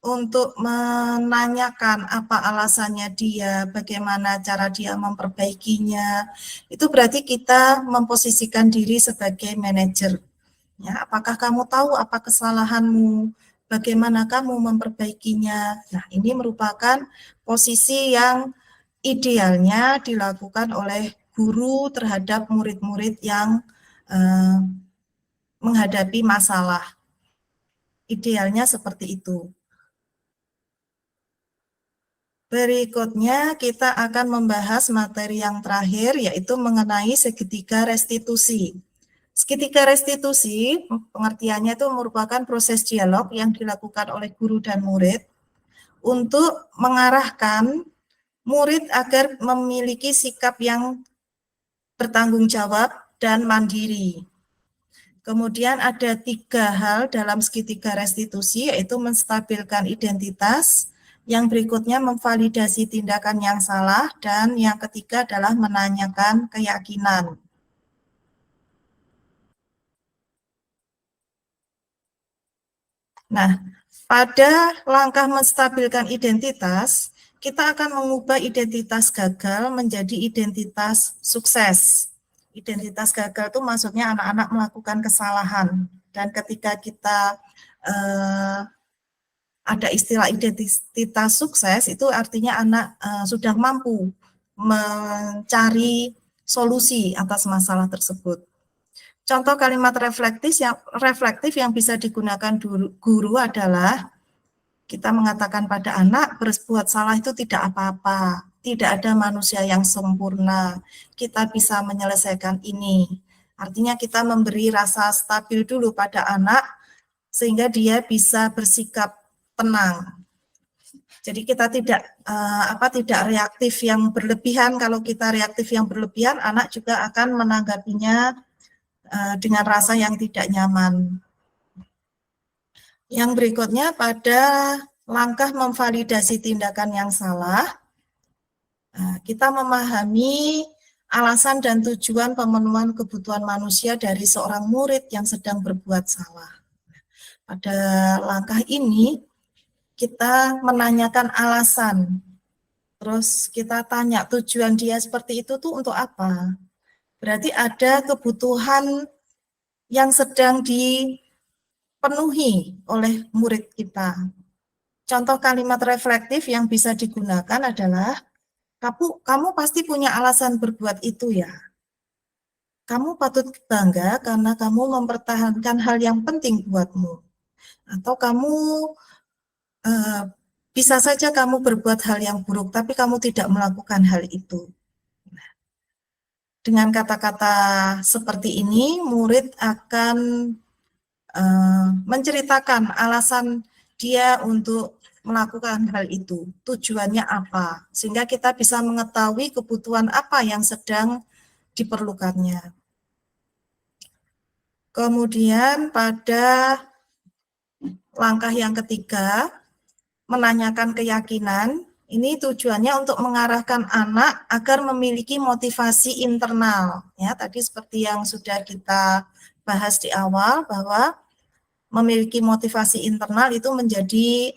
untuk menanyakan apa alasannya dia, bagaimana cara dia memperbaikinya, itu berarti kita memposisikan diri sebagai manajer. Ya, apakah kamu tahu apa kesalahanmu? Bagaimana kamu memperbaikinya? Nah, ini merupakan posisi yang idealnya dilakukan oleh guru terhadap murid-murid yang menghadapi masalah. Idealnya seperti itu. Berikutnya kita akan membahas materi yang terakhir, yaitu mengenai segitiga restitusi. Segitiga restitusi, pengertiannya itu merupakan proses dialog yang dilakukan oleh guru dan murid untuk mengarahkan murid agar memiliki sikap yang bertanggung jawab dan mandiri. Kemudian ada 3 hal dalam segitiga restitusi, yaitu menstabilkan identitas, yang berikutnya memvalidasi tindakan yang salah, dan yang ketiga adalah menanyakan keyakinan. Nah, pada langkah menstabilkan identitas, kita akan mengubah identitas gagal menjadi identitas sukses. Identitas gagal itu maksudnya anak-anak melakukan kesalahan, dan ketika kita ada istilah identitas sukses, itu artinya anak sudah mampu mencari solusi atas masalah tersebut. Contoh kalimat reflektif yang bisa digunakan guru adalah kita mengatakan pada anak, berbuat salah itu tidak apa-apa, tidak ada manusia yang sempurna, kita bisa menyelesaikan ini. Artinya kita memberi rasa stabil dulu pada anak sehingga dia bisa bersikap tenang. Jadi kita tidak reaktif yang berlebihan. Kalau kita reaktif yang berlebihan, anak juga akan menanggapinya dengan rasa yang tidak nyaman. Yang berikutnya pada langkah memvalidasi tindakan yang salah, kita memahami alasan dan tujuan pemenuhan kebutuhan manusia dari seorang murid yang sedang berbuat salah. Pada langkah ini, kita menanyakan alasan, terus kita tanya tujuan dia seperti itu tuh untuk apa. Berarti ada kebutuhan yang sedang dipenuhi oleh murid kita. Contoh kalimat reflektif yang bisa digunakan adalah, kamu pasti punya alasan berbuat itu ya. Kamu patut bangga karena kamu mempertahankan hal yang penting buatmu. Atau kamu bisa saja kamu berbuat hal yang buruk, tapi kamu tidak melakukan hal itu. Dengan kata-kata seperti ini, murid akan menceritakan alasan dia untuk melakukan hal itu, tujuannya apa, sehingga kita bisa mengetahui kebutuhan apa yang sedang diperlukannya. Kemudian pada langkah yang ketiga, menanyakan keyakinan, ini tujuannya untuk mengarahkan anak agar memiliki motivasi internal. Ya, tadi seperti yang sudah kita bahas di awal, bahwa memiliki motivasi internal itu menjadi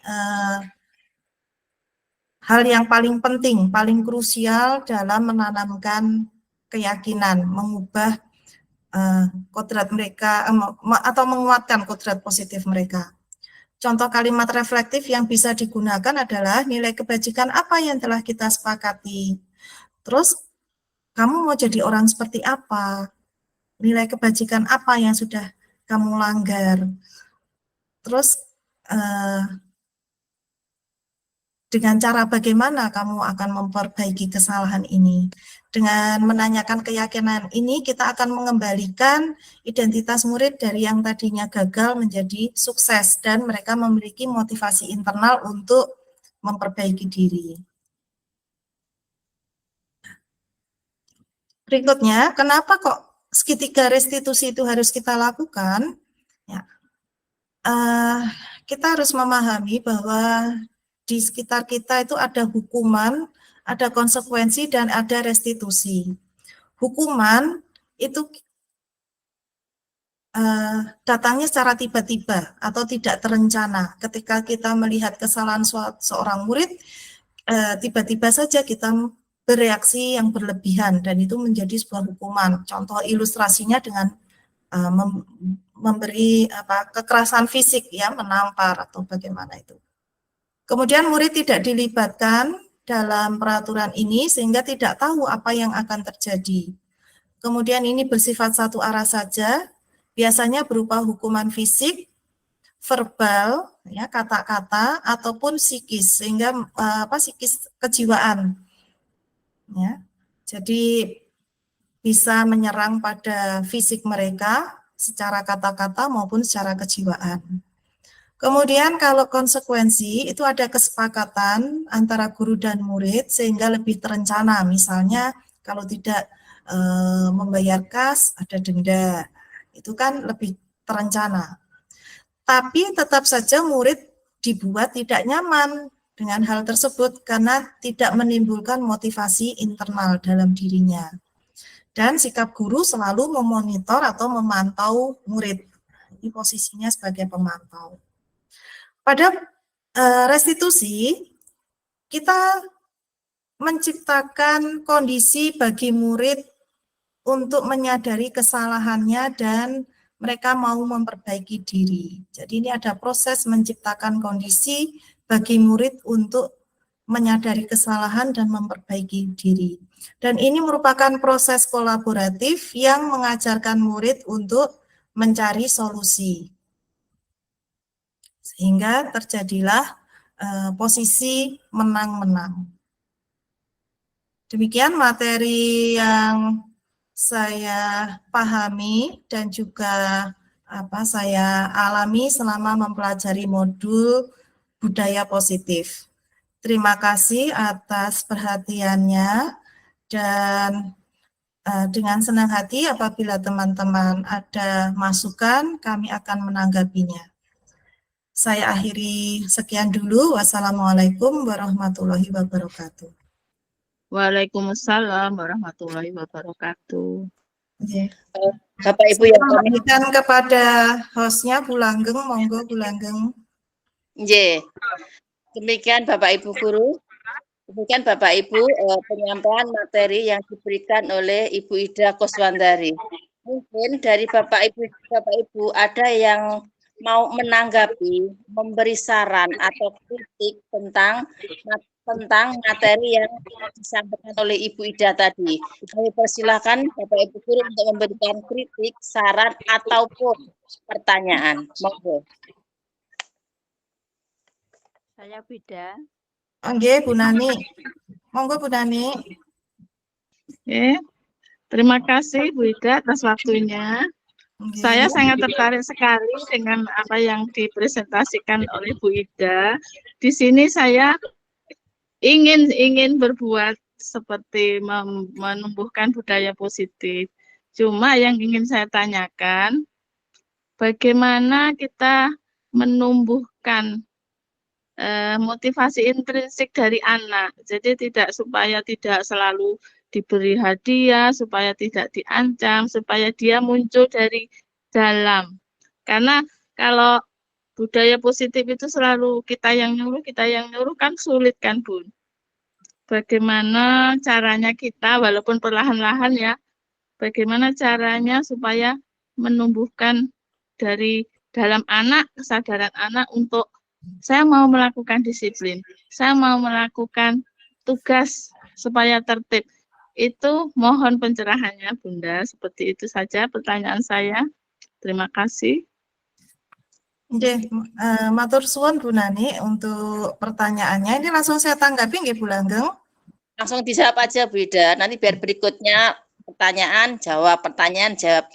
hal yang paling penting, paling krusial dalam menanamkan keyakinan, mengubah kodrat mereka atau menguatkan kodrat positif mereka. Contoh kalimat reflektif yang bisa digunakan adalah nilai kebajikan apa yang telah kita sepakati. Terus, kamu mau jadi orang seperti apa? Nilai kebajikan apa yang sudah kamu langgar? Terus, dengan cara bagaimana kamu akan memperbaiki kesalahan ini? Dengan menanyakan keyakinan ini, kita akan mengembalikan identitas murid dari yang tadinya gagal menjadi sukses, dan mereka memiliki motivasi internal untuk memperbaiki diri. Berikutnya, kenapa kok segitiga restitusi itu harus kita lakukan? Ya, kita harus memahami bahwa di sekitar kita itu ada hukuman, ada konsekuensi, dan ada restitusi. Hukuman itu datangnya secara tiba-tiba atau tidak terencana. Ketika kita melihat kesalahan seorang murid, tiba-tiba saja kita bereaksi yang berlebihan, dan itu menjadi sebuah hukuman. Contoh ilustrasinya dengan memberi kekerasan fisik, ya, menampar atau bagaimana itu. Kemudian murid tidak dilibatkan dalam peraturan ini sehingga tidak tahu apa yang akan terjadi. Kemudian ini bersifat satu arah saja, biasanya berupa hukuman fisik, verbal, ya, kata-kata, ataupun psikis, sehingga psikis kejiwaan. Ya. Jadi bisa menyerang pada fisik mereka secara kata-kata maupun secara kejiwaan. Kemudian kalau konsekuensi itu ada kesepakatan antara guru dan murid sehingga lebih terencana. Misalnya kalau tidak membayar kas ada denda. Itu kan lebih terencana. Tapi tetap saja murid dibuat tidak nyaman dengan hal tersebut karena tidak menimbulkan motivasi internal dalam dirinya. Dan sikap guru selalu memonitor atau memantau murid. Ini posisinya sebagai pemantau. Pada restitusi, kita menciptakan kondisi bagi murid untuk menyadari kesalahannya dan mereka mau memperbaiki diri. Jadi ini ada proses menciptakan kondisi bagi murid untuk menyadari kesalahan dan memperbaiki diri. Dan ini merupakan proses kolaboratif yang mengajarkan murid untuk mencari solusi. Sehingga terjadilah posisi menang-menang. Demikian materi yang saya pahami dan juga saya alami selama mempelajari modul budaya positif. Terima kasih atas perhatiannya dan dengan senang hati apabila teman-teman ada masukan, kami akan menanggapinya. Saya akhiri sekian dulu. Wassalamualaikum warahmatullahi wabarakatuh. Waalaikumsalam warahmatullahi wabarakatuh. Bapak Ibu yang kami berikan kepada hostnya Bu Langgeng, monggo Bu Langgeng. Demikian Bapak Ibu guru. Demikian Bapak Ibu penyampaian materi yang diberikan oleh Ibu Ida Koswandari. Mungkin dari Bapak Ibu ada yang mau menanggapi, memberi saran atau kritik tentang materi yang disampaikan oleh Ibu Ida tadi. Kami persilahkan Bapak Ibu guru untuk memberikan kritik, saran ataupun pertanyaan. Monggo. Saya Bida. Oke, Bu Nani. Monggo Bu Nani. Terima kasih Bu Ida atas waktunya. Saya sangat tertarik sekali dengan apa yang dipresentasikan oleh Bu Ida. Di sini saya ingin berbuat seperti menumbuhkan budaya positif. Cuma yang ingin saya tanyakan, bagaimana kita menumbuhkan motivasi intrinsik dari anak. Jadi supaya tidak selalu diberi hadiah, supaya tidak diancam, supaya dia muncul dari dalam. Karena kalau budaya positif itu selalu kita yang nyuruh kan sulit kan, Bun. Bagaimana caranya kita, walaupun perlahan-lahan ya, bagaimana caranya supaya menumbuhkan dari dalam anak, kesadaran anak untuk saya mau melakukan disiplin, saya mau melakukan tugas supaya tertib. Itu mohon pencerahannya Bunda, seperti itu saja pertanyaan saya. Terima kasih. Matur suwun Bu Nani untuk pertanyaannya. Ini langsung saya tanggapi nggih Bu Langgeng? Langsung dijawab aja Bu Ida, nanti biar berikutnya pertanyaan jawab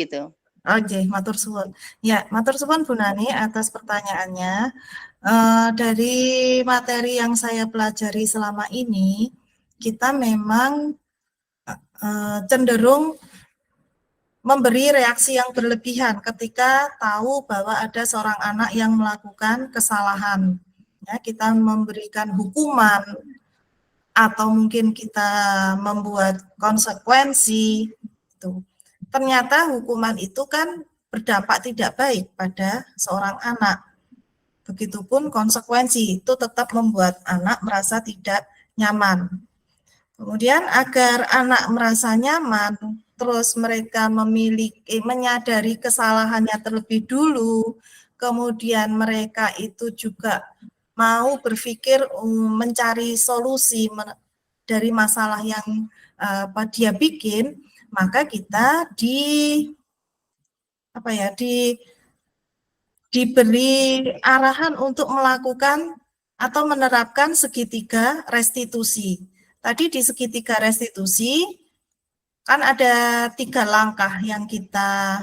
gitu. Oke, matur suwun. Ya, matur suwun Bu Nani atas pertanyaannya. Dari materi yang saya pelajari selama ini, kita memang cenderung memberi reaksi yang berlebihan ketika tahu bahwa ada seorang anak yang melakukan kesalahan. Ya, kita memberikan hukuman atau mungkin kita membuat konsekuensi. Itu. Ternyata hukuman itu kan berdampak tidak baik pada seorang anak. Begitupun konsekuensi itu tetap membuat anak merasa tidak nyaman. Kemudian agar anak merasa nyaman, terus mereka menyadari kesalahannya terlebih dulu, kemudian mereka itu juga mau berpikir mencari solusi dari masalah yang dia bikin, maka kita diberi arahan untuk melakukan atau menerapkan segitiga restitusi. Tadi di segitiga restitusi kan ada 3 langkah yang kita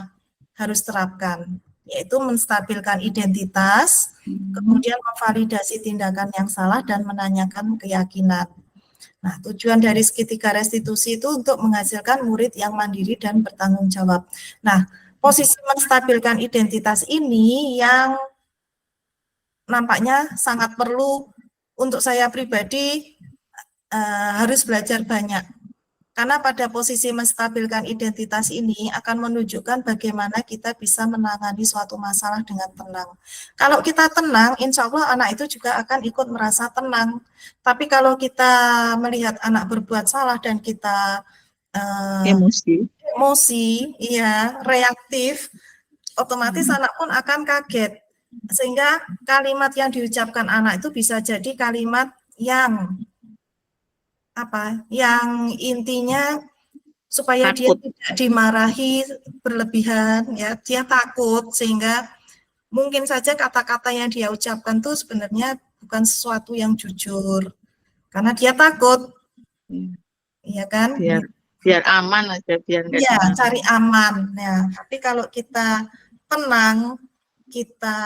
harus terapkan, yaitu menstabilkan identitas, kemudian memvalidasi tindakan yang salah, dan menanyakan keyakinan. Nah, tujuan dari segitiga restitusi itu untuk menghasilkan murid yang mandiri dan bertanggung jawab. Nah, posisi menstabilkan identitas ini yang nampaknya sangat perlu untuk saya pribadi harus belajar banyak. Karena pada posisi menstabilkan identitas ini akan menunjukkan bagaimana kita bisa menangani suatu masalah dengan tenang. Kalau kita tenang, insya Allah anak itu juga akan ikut merasa tenang. Tapi kalau kita melihat anak berbuat salah dan kita emosi, iya, reaktif, otomatis anak pun akan kaget. Sehingga kalimat yang diucapkan anak itu bisa jadi kalimat yang yang intinya supaya dia tidak dimarahi berlebihan, ya, dia takut, sehingga mungkin saja kata-kata yang dia ucapkan itu sebenarnya bukan sesuatu yang jujur, karena dia takut, ya kan? Biar aman aja, biar nggak cari aman. Ya, tapi kalau kita tenang, kita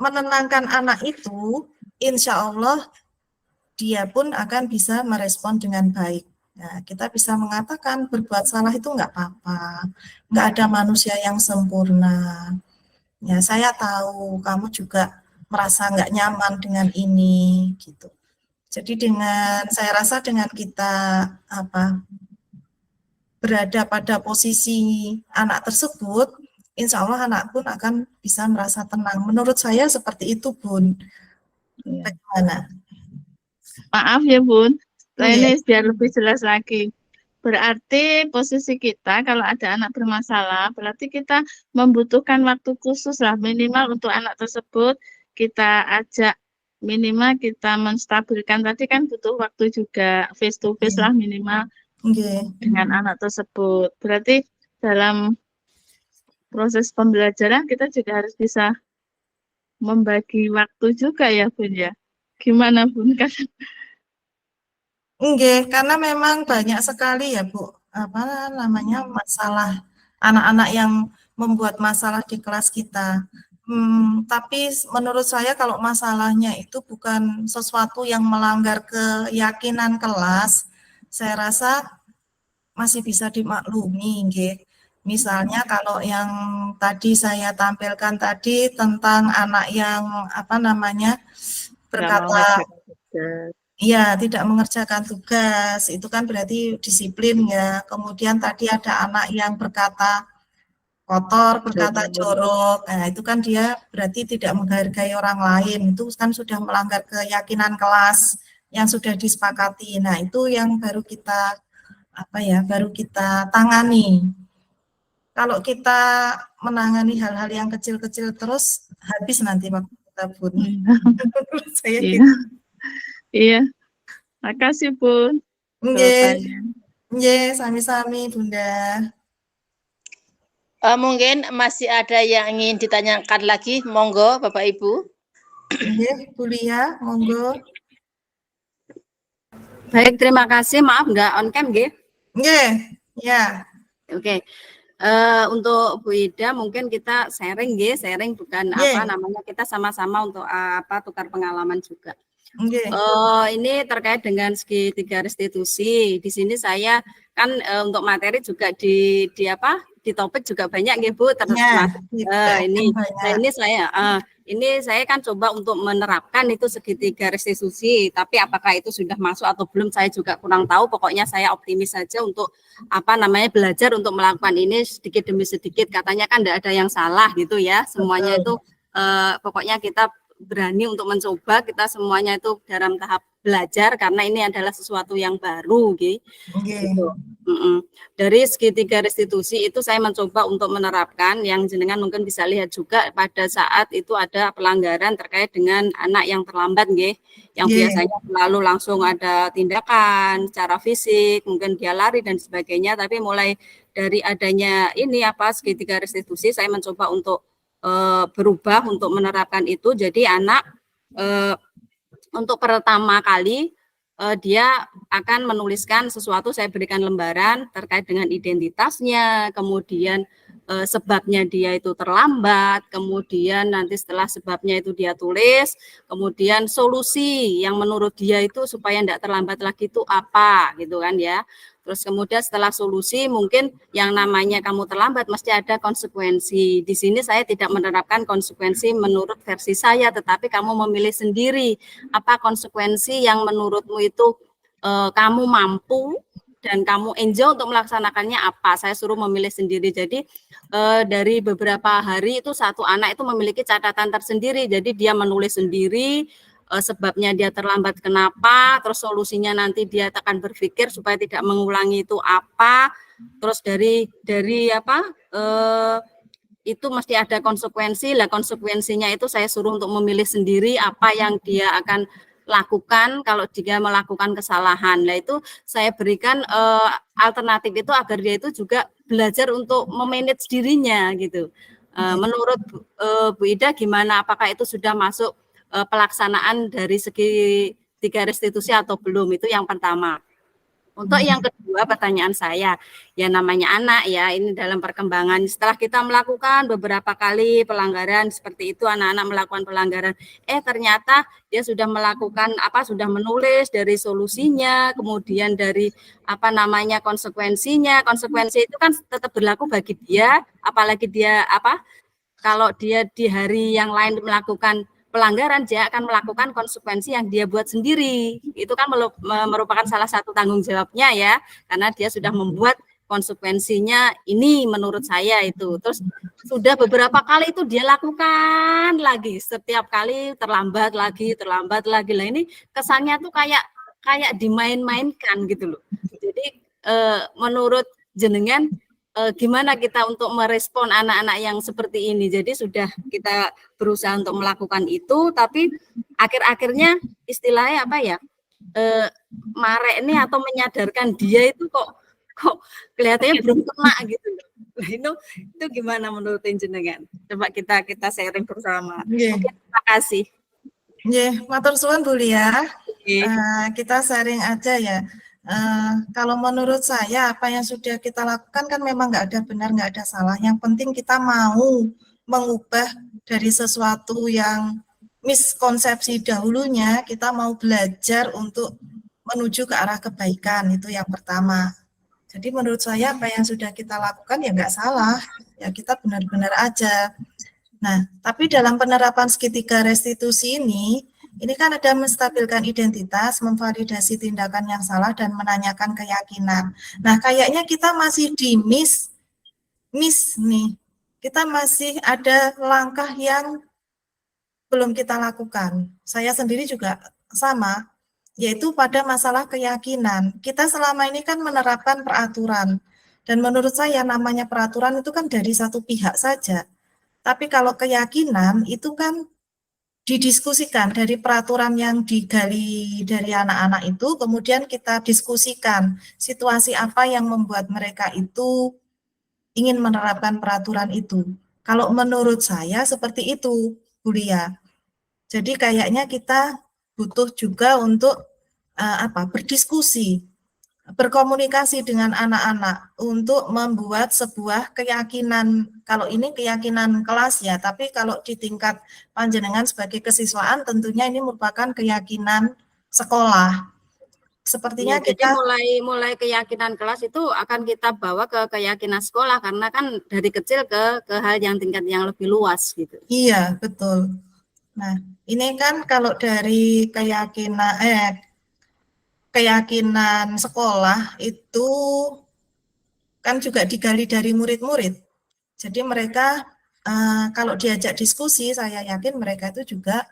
menenangkan anak itu, insya Allah dia pun akan bisa merespon dengan baik. Nah, kita bisa mengatakan berbuat salah itu nggak apa-apa, nggak ada manusia yang sempurna. Ya, saya tahu kamu juga merasa nggak nyaman dengan ini, gitu. Jadi saya rasa dengan kita berada pada posisi anak tersebut, insya Allah anak pun akan bisa merasa tenang. Menurut saya seperti itu, Bun. Bagaimana? Maaf ya, Bun. Ini biar lebih jelas lagi. Berarti posisi kita kalau ada anak bermasalah, berarti kita membutuhkan waktu khusus lah, minimal untuk anak tersebut kita ajak, minimal kita menstabilkan. Tadi kan butuh waktu juga, face to face lah minimal dengan anak tersebut. Berarti dalam proses pembelajaran kita juga harus bisa membagi waktu juga ya, Bun, ya. Gimana, Bun? Karena memang banyak sekali ya, Bu, masalah anak-anak yang membuat masalah di kelas kita. Tapi menurut saya kalau masalahnya itu bukan sesuatu yang melanggar keyakinan kelas, saya rasa masih bisa dimaklumi, Misalnya kalau yang tadi saya tampilkan tadi tentang anak yang berkata iya, tidak mengerjakan tugas, itu kan berarti disiplin ya. Kemudian tadi ada anak yang berkata kotor, berkata jorok, nah itu kan dia berarti tidak menghargai orang lain, itu kan sudah melanggar keyakinan kelas yang sudah disepakati. Nah itu yang baru kita baru kita tangani. Kalau kita menangani hal-hal yang kecil-kecil terus, habis nanti waktu kita, Bun. Saya gitu. Iya, makasih, Bun. Sami-sami, Bunda. Mungkin masih ada yang ingin ditanyakan lagi, monggo Bapak Ibu. Bu Lia, monggo. Baik, terima kasih. Maaf nggak on cam, nggih? Ya. Oke. Untuk Bu Ida mungkin kita sharing, sharing bukan kita sama-sama untuk tukar pengalaman juga. Ini terkait dengan segitiga restitusi. Di sini saya kan untuk materi juga di topik juga banyak nggih, Bu, termasuk ini saya kan coba untuk menerapkan itu segitiga restitusi, tapi apakah itu sudah masuk atau belum saya juga kurang tahu. Pokoknya saya optimis saja untuk belajar untuk melakukan ini sedikit demi sedikit. Katanya kan tidak ada yang salah gitu ya. Semuanya itu pokoknya kita berani untuk mencoba, kita semuanya itu dalam tahap belajar karena ini adalah sesuatu yang baru gitu. Dari segitiga restitusi itu saya mencoba untuk menerapkan yang jenengan mungkin bisa lihat juga pada saat itu ada pelanggaran terkait dengan anak yang terlambat nggih, yang biasanya selalu langsung ada tindakan secara fisik, mungkin dia lari dan sebagainya, tapi mulai dari adanya ini segitiga restitusi saya mencoba untuk berubah untuk menerapkan itu. Jadi anak untuk pertama kali dia akan menuliskan sesuatu, saya berikan lembaran terkait dengan identitasnya, kemudian sebabnya dia itu terlambat, kemudian nanti setelah sebabnya itu dia tulis, kemudian solusi yang menurut dia itu supaya tidak terlambat lagi itu apa, gitu kan ya. Terus kemudian setelah solusi mungkin yang namanya kamu terlambat mesti ada konsekuensi. Di sini saya tidak menerapkan konsekuensi menurut versi saya, tetapi kamu memilih sendiri apa konsekuensi yang menurutmu itu kamu mampu dan kamu enjoy untuk melaksanakannya apa. Saya suruh memilih sendiri. Jadi dari beberapa hari itu satu anak itu memiliki catatan tersendiri. Jadi dia menulis sendiri sebabnya dia terlambat kenapa, terus solusinya nanti dia akan berpikir supaya tidak mengulangi itu apa, terus dari itu mesti ada konsekuensi. Lah konsekuensinya itu saya suruh untuk memilih sendiri apa yang dia akan lakukan kalau dia melakukan kesalahan. Nah itu saya berikan alternatif itu agar dia itu juga belajar untuk memanage dirinya gitu. Menurut Bu Ida gimana? Apakah itu sudah masuk pelaksanaan dari segi 3 restitusi atau belum? Itu yang pertama. Untuk yang kedua pertanyaan saya, ya namanya anak ya, ini dalam perkembangan setelah kita melakukan beberapa kali pelanggaran seperti itu, anak-anak melakukan pelanggaran, ternyata dia sudah melakukan sudah menulis dari solusinya, kemudian dari konsekuensinya. Konsekuensi itu kan tetap berlaku bagi dia, apalagi dia kalau dia di hari yang lain melakukan pelanggaran, dia akan melakukan konsekuensi yang dia buat sendiri. Itu kan merupakan salah satu tanggung jawabnya ya, karena dia sudah membuat konsekuensinya ini menurut saya itu. Terus sudah beberapa kali itu dia lakukan lagi, setiap kali terlambat lagi. Lah ini kesannya tuh kayak dimain-mainkan gitu loh. Jadi menurut jenengan gimana kita untuk merespon anak-anak yang seperti ini? Jadi sudah kita berusaha untuk melakukan itu, tapi akhir-akhirnya istilahnya marek ini atau menyadarkan dia itu kok kelihatannya belum kena gitu. Itu gimana menurut jenengan? Coba kita sharing bersama. Oke, terima kasih. Matur suwun Bu Lia. Kita sharing aja ya. Kalau menurut saya apa yang sudah kita lakukan kan memang nggak ada benar, nggak ada salah. Yang penting kita mau mengubah dari sesuatu yang miskonsepsi dahulunya, kita mau belajar untuk menuju ke arah kebaikan, itu yang pertama. Jadi menurut saya apa yang sudah kita lakukan ya nggak salah, ya kita benar-benar aja. Nah, tapi dalam penerapan segitiga restitusi ini kan ada menstabilkan identitas, memvalidasi tindakan yang salah, dan menanyakan keyakinan. Nah, kayaknya kita masih di miss nih. Kita masih ada langkah yang belum kita lakukan. Saya sendiri juga sama, yaitu pada masalah keyakinan. Kita selama ini kan menerapkan peraturan, dan menurut saya namanya peraturan itu kan dari satu pihak saja. Tapi kalau keyakinan itu kan didiskusikan dari peraturan yang digali dari anak-anak itu, kemudian kita diskusikan situasi apa yang membuat mereka itu ingin menerapkan peraturan itu. Kalau menurut saya seperti itu, Bu Lia. Jadi kayaknya kita butuh juga untuk berdiskusi, berkomunikasi dengan anak-anak untuk membuat sebuah keyakinan. Kalau ini keyakinan kelas ya, tapi kalau di tingkat panjenengan sebagai kesiswaan tentunya ini merupakan keyakinan sekolah. Sepertinya jadi kita mulai keyakinan kelas itu akan kita bawa ke keyakinan sekolah, karena kan dari kecil ke hal yang tingkat yang lebih luas gitu. Iya, betul. Nah, ini kan kalau dari keyakinan sekolah itu kan juga digali dari murid-murid. Jadi mereka kalau diajak diskusi, saya yakin mereka itu juga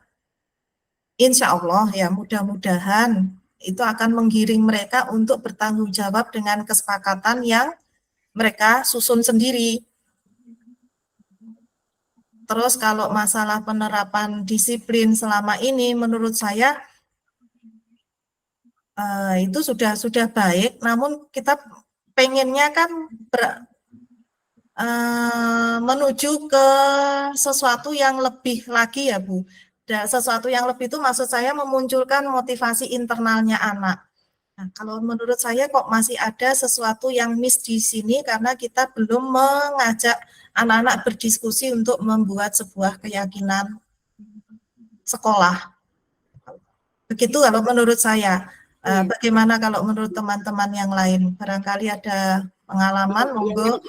insya Allah ya mudah-mudahan itu akan menggiring mereka untuk bertanggung jawab dengan kesepakatan yang mereka susun sendiri. Terus kalau masalah penerapan disiplin selama ini menurut saya itu sudah baik, namun kita pengennya kan menuju ke sesuatu yang lebih lagi ya Bu. Dan sesuatu yang lebih itu maksud saya memunculkan motivasi internalnya anak. Nah, kalau menurut saya kok masih ada sesuatu yang miss di sini karena kita belum mengajak anak-anak berdiskusi untuk membuat sebuah keyakinan sekolah. Begitu kalau menurut saya. Bagaimana kalau menurut teman-teman yang lain? Barangkali ada pengalaman, monggo.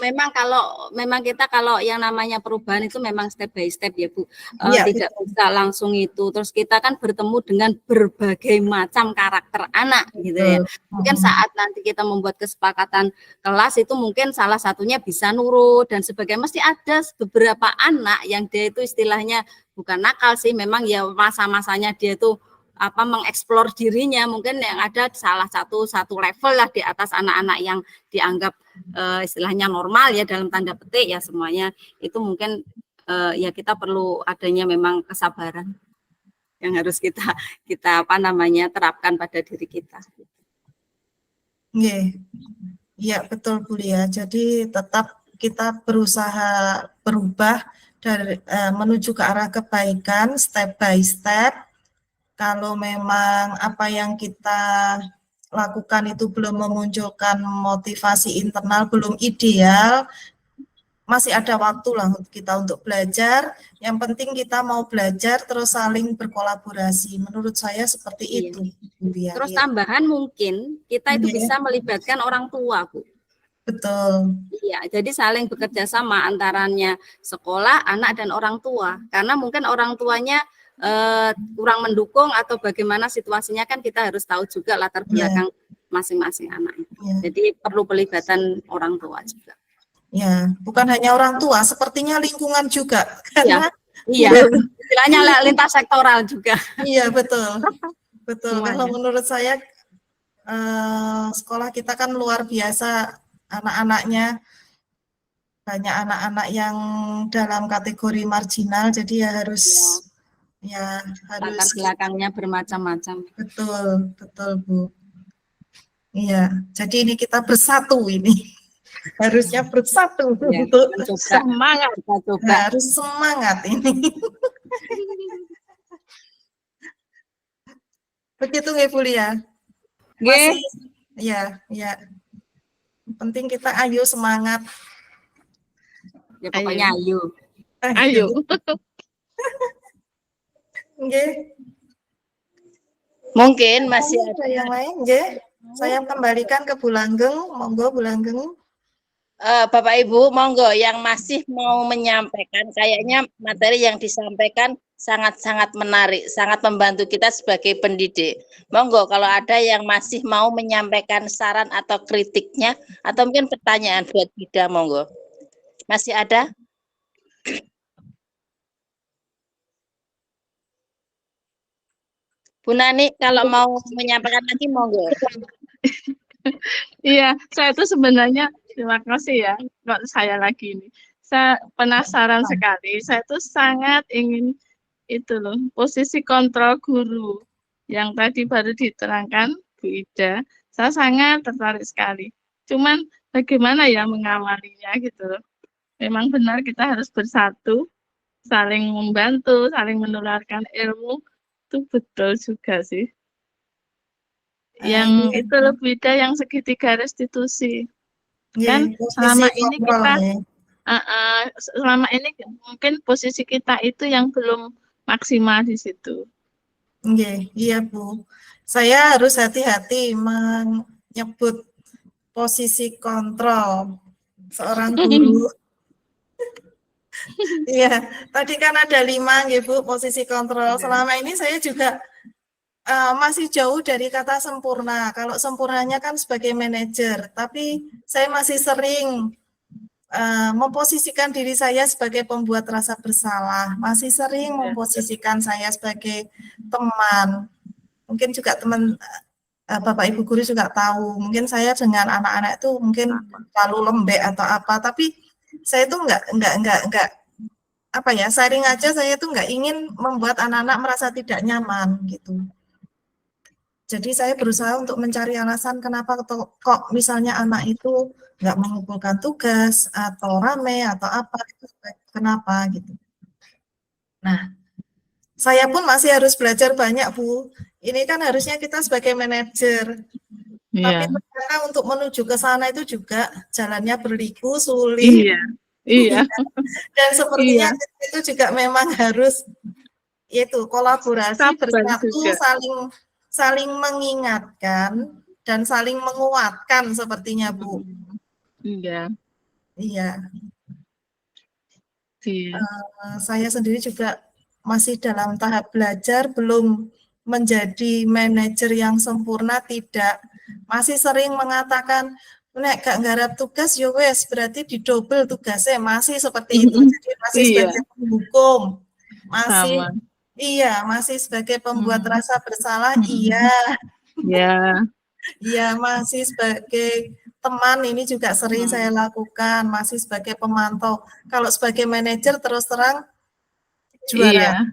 Memang kita kalau yang namanya perubahan itu memang step by step ya Bu. Tidak bisa langsung itu. Terus kita kan bertemu dengan berbagai macam karakter anak gitu ya. Mungkin saat nanti kita membuat kesepakatan kelas itu mungkin salah satunya bisa nurut dan sebagainya. Mesti ada beberapa anak yang dia itu istilahnya bukan nakal sih, memang ya masa-masanya dia itu mengeksplor dirinya, mungkin yang ada salah satu level lah di atas anak-anak yang dianggap istilahnya normal ya dalam tanda petik ya, semuanya itu mungkin ya kita perlu adanya memang kesabaran yang harus kita terapkan pada diri kita. Iya betul Bu Lia. Jadi tetap kita berusaha berubah dari menuju ke arah kebaikan step by step. Kalau memang apa yang kita lakukan itu belum memunculkan motivasi internal, belum ideal, masih ada waktu lah kita untuk belajar. Yang penting kita mau belajar terus saling berkolaborasi. Menurut saya seperti itu. Terus tambahan mungkin kita itu bisa melibatkan orang tua, Bu. Betul. Iya, jadi saling bekerja sama antaranya sekolah, anak, dan orang tua. Karena mungkin orang tuanya kurang mendukung atau bagaimana situasinya kan kita harus tahu juga latar belakang masing-masing anak. Jadi perlu pelibatan orang tua juga. Ya, bukan hanya orang tua, sepertinya lingkungan juga. Karena istilahnya lintas sektoral juga. Iya betul, betul. Kalau menurut saya sekolah kita kan luar biasa anak-anaknya. Banyak anak-anak yang dalam kategori marginal, jadi ya harus latar belakangnya bermacam-macam. Betul, betul Bu. Iya, jadi ini kita bersatu ini. Harusnya bersatu untuk semangat kita coba. Harus semangat ini. Begitu nggih Bu Lia? Masih, ya. Penting kita ayo semangat. Ya pokoknya ayo. Ayo. Nggih. Mungkin masih ada yang lain, nggih. Saya kembalikan ke Bu Langgeng, monggo Bu Langgeng. Bapak Ibu, monggo yang masih mau menyampaikan, kayaknya materi yang disampaikan sangat-sangat menarik, sangat membantu kita sebagai pendidik. Monggo kalau ada yang masih mau menyampaikan saran atau kritiknya, atau mungkin pertanyaan buat Ida, monggo. Masih ada? Bu Nani, kalau mau menyampaikan lagi, monggo. Iya, saya itu sebenarnya terima kasih ya, kok saya lagi ini. Saya penasaran sekali. Saya tuh sangat ingin itu loh, posisi kontrol guru yang tadi baru diterangkan Bu Ida. Saya sangat tertarik sekali. Cuman bagaimana ya mengawalinya gitu loh. Memang benar kita harus bersatu, saling membantu, saling menularkan ilmu. Itu betul juga sih. Yang itu lebih beda yang segitiga restitusi. Kan selama ini kita selama ini mungkin posisi kita itu yang belum maksimal di situ. Iya Bu. Saya harus hati-hati menyebut posisi kontrol seorang guru. Iya, tadi kan ada 5 ya Bu posisi kontrol. Selama ini saya juga masih jauh dari kata sempurna. Kalau sempurnanya kan sebagai manajer, tapi saya masih sering memposisikan diri saya sebagai pembuat rasa bersalah, masih sering memposisikan saya sebagai teman. Mungkin juga teman Bapak Ibu guru juga tahu, mungkin saya dengan anak-anak itu mungkin terlalu lembek atau apa, tapi saya itu enggak apa ya, sharing aja, saya tuh nggak ingin membuat anak-anak merasa tidak nyaman gitu. Jadi saya berusaha untuk mencari alasan kenapa kok misalnya anak itu nggak mengumpulkan tugas atau rame atau apa, itu kenapa gitu. Nah, saya pun masih harus belajar banyak, Bu. Ini kan harusnya kita sebagai manajer. Tapi ternyata untuk menuju ke sana itu juga jalannya berliku, sulit. Iya. Dan sepertinya itu juga memang harus itu kolaborasi bersatu, saling mengingatkan dan saling menguatkan sepertinya, Bu. Iya. Saya sendiri juga masih dalam tahap belajar, belum menjadi manajer yang sempurna, tidak. Masih sering mengatakan, nek gak nggarap tugas ya wes berarti didobel tugasnya, masih seperti itu. Jadi masih sebagai penghukum, masih masih sebagai pembuat rasa bersalah, masih sebagai teman, ini juga sering saya lakukan, masih sebagai pemantau. Kalau sebagai manajer terus terang juara.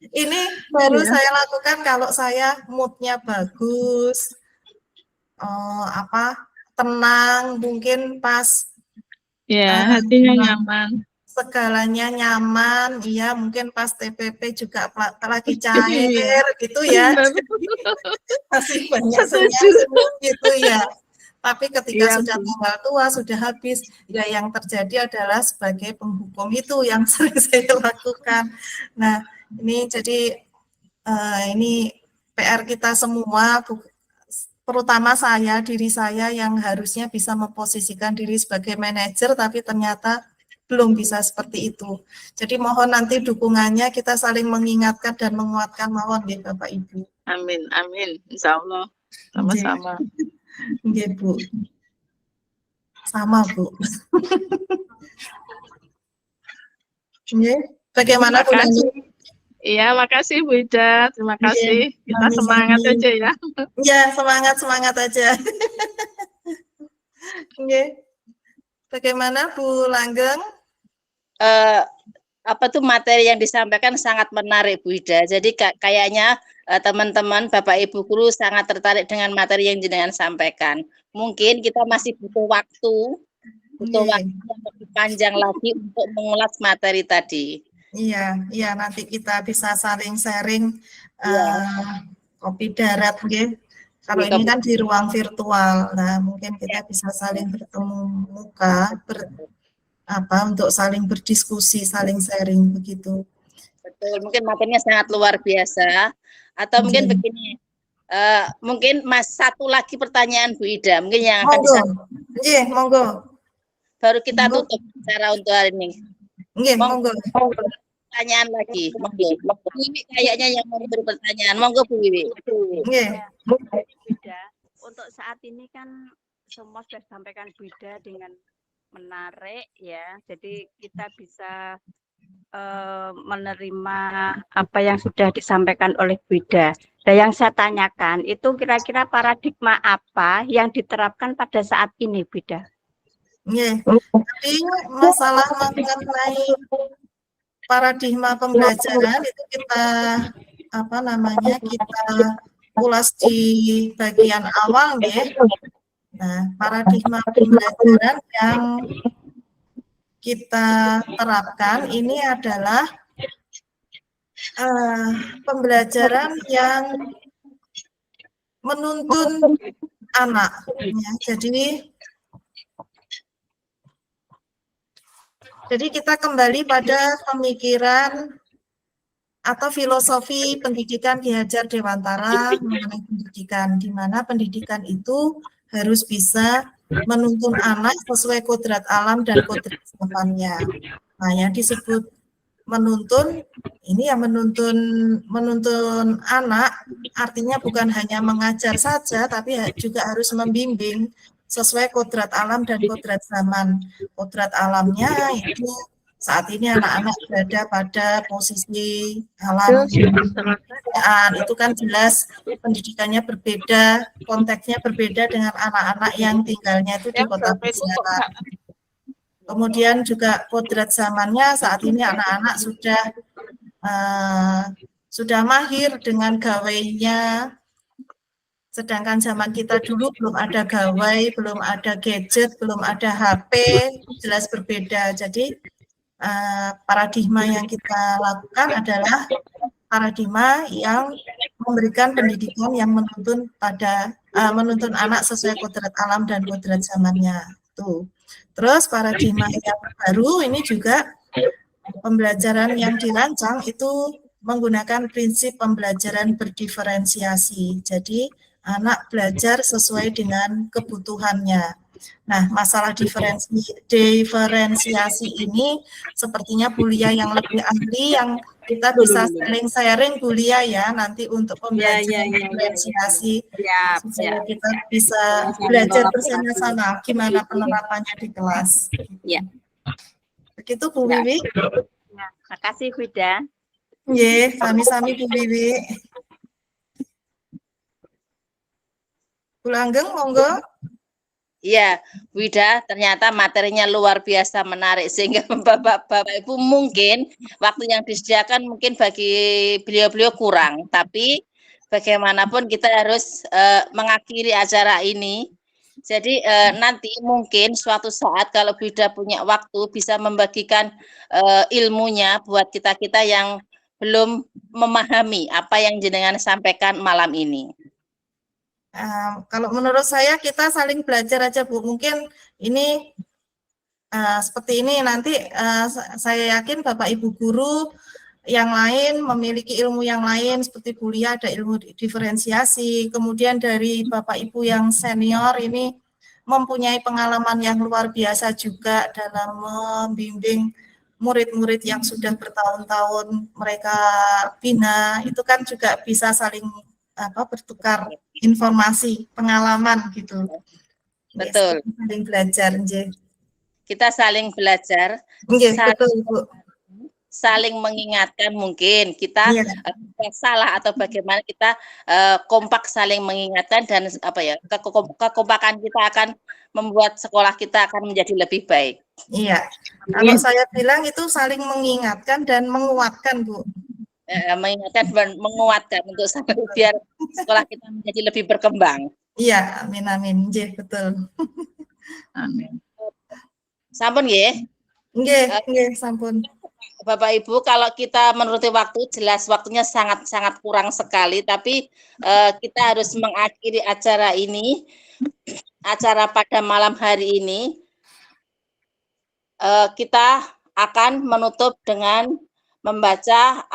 Ini baru saya lakukan kalau saya moodnya bagus, tenang, mungkin pas hatinya nyaman, segalanya nyaman, mungkin pas TPP juga lagi cair gitu ya. Masih banyak senyum gitu ya. Tapi ketika sudah tanggal tua, sudah habis, yang terjadi adalah sebagai penghukum itu yang sering saya lakukan. Nah, ini jadi ini PR kita semua, terutama diri saya yang harusnya bisa memposisikan diri sebagai manajer, tapi ternyata belum bisa seperti itu. Jadi mohon nanti dukungannya, kita saling mengingatkan dan menguatkan, mohon ya Bapak Ibu. Amin, insya Allah, sama-sama. Iya, Bu. Sama, Bu. Bagaimana Bu? Iya, makasih Bu Ida, terima kasih. Kita semangat aja ya. Iya, semangat aja. Bagaimana Bu Langgeng? Materi yang disampaikan sangat menarik Bu Ida. Jadi kayaknya teman-teman Bapak Ibu guru sangat tertarik dengan materi yang jenengan sampaikan. Mungkin kita masih butuh waktu yang lebih panjang lagi untuk mengulas materi tadi. Iya, nanti kita bisa saling sharing kopi darat, Kalau ini kan di ruang virtual, nah mungkin kita bisa saling bertemu muka, untuk saling berdiskusi, saling sharing begitu. Betul, mungkin materinya sangat luar biasa. Atau mungkin begini, mungkin satu lagi pertanyaan Bu Ida, mungkin yang akan disampaikan. Monggo. Baru kita tutup bicara untuk hari ini. Monggo. Pertanyaan lagi, monggo. Bu Wiwi kayaknya yang mau beri pertanyaan, monggo Bu Wiwi. Untuk saat ini kan semua sudah disampaikan Bu Ida dengan menarik ya, jadi kita bisa menerima apa yang sudah disampaikan oleh Bu Ida. Dan yang saya tanyakan itu kira-kira paradigma apa yang diterapkan pada saat ini Bu Ida? Jadi masalah mengenai paradigma pembelajaran itu kita kita ulas di bagian awal Nah, paradigma pembelajaran yang kita terapkan ini adalah pembelajaran yang menuntun anak. Jadi kita kembali pada pemikiran atau filosofi pendidikan Ki Hajar Dewantara mengenai pendidikan, di mana pendidikan itu harus bisa menuntun anak sesuai kodrat alam dan kodrat zamannya. Nah, yang disebut menuntun, ini yang menuntun anak artinya bukan hanya mengajar saja, tapi juga harus membimbing sesuai kodrat alam dan kodrat zaman. Kodrat alamnya itu saat ini anak-anak berada pada posisi alam pedesaan, itu kan jelas pendidikannya berbeda, konteksnya berbeda dengan anak-anak yang tinggalnya itu di kota besar. Kemudian juga kodrat zamannya saat ini anak-anak sudah mahir dengan gawainya, sedangkan zaman kita dulu belum ada gawai, belum ada gadget, belum ada HP, jelas berbeda. Jadi paradigma yang kita lakukan adalah paradigma yang memberikan pendidikan yang menuntun anak sesuai kodrat alam dan kodrat zamannya. Tuh. Terus paradigma yang baru ini juga pembelajaran yang dirancang itu menggunakan prinsip pembelajaran berdiferensiasi. Jadi anak belajar sesuai dengan kebutuhannya. Nah, masalah diferensiasi ini sepertinya Bu Lia yang lebih ahli, yang kita bisa sharing Bu Lia ya nanti untuk pembelajaran diferensiasi supaya kita bisa belajar bersama-sama gimana penerapannya di kelas. Ya. Begitu Bu Wiwi. Terima kasih Wida. Nggih, sami-sami Bu Wiwi. Bu Langgeng, monggo. Iya, Wida, ternyata materinya luar biasa menarik sehingga Bapak Ibu mungkin waktu yang disediakan mungkin bagi beliau-beliau kurang, tapi bagaimanapun kita harus mengakhiri acara ini. Jadi nanti mungkin suatu saat kalau Wida punya waktu bisa membagikan ilmunya buat kita-kita yang belum memahami apa yang jenengan sampaikan malam ini. Kalau menurut saya kita saling belajar aja Bu. Mungkin ini seperti ini nanti saya yakin Bapak Ibu guru yang lain memiliki ilmu yang lain seperti Bu Lia ada ilmu diferensiasi. Kemudian dari Bapak Ibu yang senior ini mempunyai pengalaman yang luar biasa juga dalam membimbing murid-murid yang sudah bertahun-tahun mereka bina. Itu kan juga bisa saling bertukar informasi, pengalaman gitu. Betul. Yes, saling belajar, nggih. Kita saling belajar. Nggih, betul, Bu. Saling mengingatkan mungkin kita salah atau bagaimana kita kompak saling mengingatkan dan kekompakan kita akan membuat sekolah kita akan menjadi lebih baik. Iya. Kalau saya bilang itu saling mengingatkan dan menguatkan, Bu. Mengingatkan dan menguatkan untuk biar sekolah kita menjadi lebih berkembang. Iya, amin amin. Nggih, betul. Amin. Sampun nggih? Nggih, sampun. Bapak Ibu, kalau kita menuruti waktu jelas waktunya sangat-sangat kurang sekali, tapi kita harus mengakhiri acara ini, acara pada malam hari ini. Kita akan menutup dengan membaca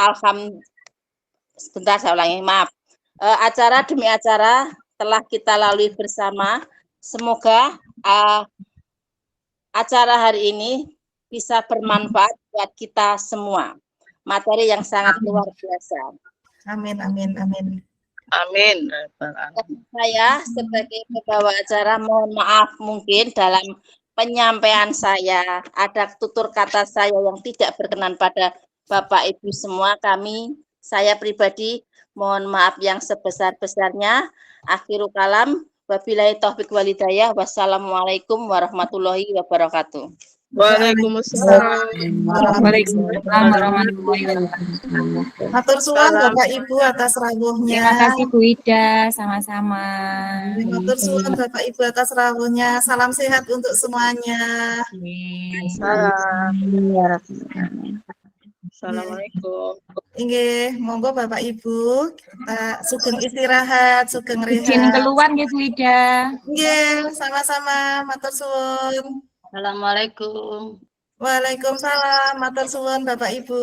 sebentar saya ulangi, maaf. Acara demi acara telah kita lalui bersama. Semoga acara hari ini bisa bermanfaat buat kita semua. Materi yang sangat luar biasa. Amin, amin, amin. Amin. Saya sebagai pembawa acara mohon maaf mungkin dalam penyampaian saya ada tutur kata saya yang tidak berkenan pada Bapak Ibu semua. Saya pribadi mohon maaf yang sebesar-besarnya. Akhirul kalam, wabillahi taufiq walhidayah. Wassalamualaikum warahmatullahi wabarakatuh. Waalaikumsalam. Waalaikumsalam warahmatullahi wabarakatuh. Matur suwun Bapak Ibu atas rawuhnya. Terima kasih Bu Ida, sama-sama. Matur suwun Bapak Ibu atas rawuhnya. Salam sehat untuk semuanya. Assalamualaikum. Nggih, monggo Bapak Ibu, kita sugeng istirahat, sugeng rehat. Izin keluar nggih Bu Ida. Nggih, sama-sama. Matur suwun. Assalamualaikum. Waalaikumsalam. Matur suwun Bapak Ibu.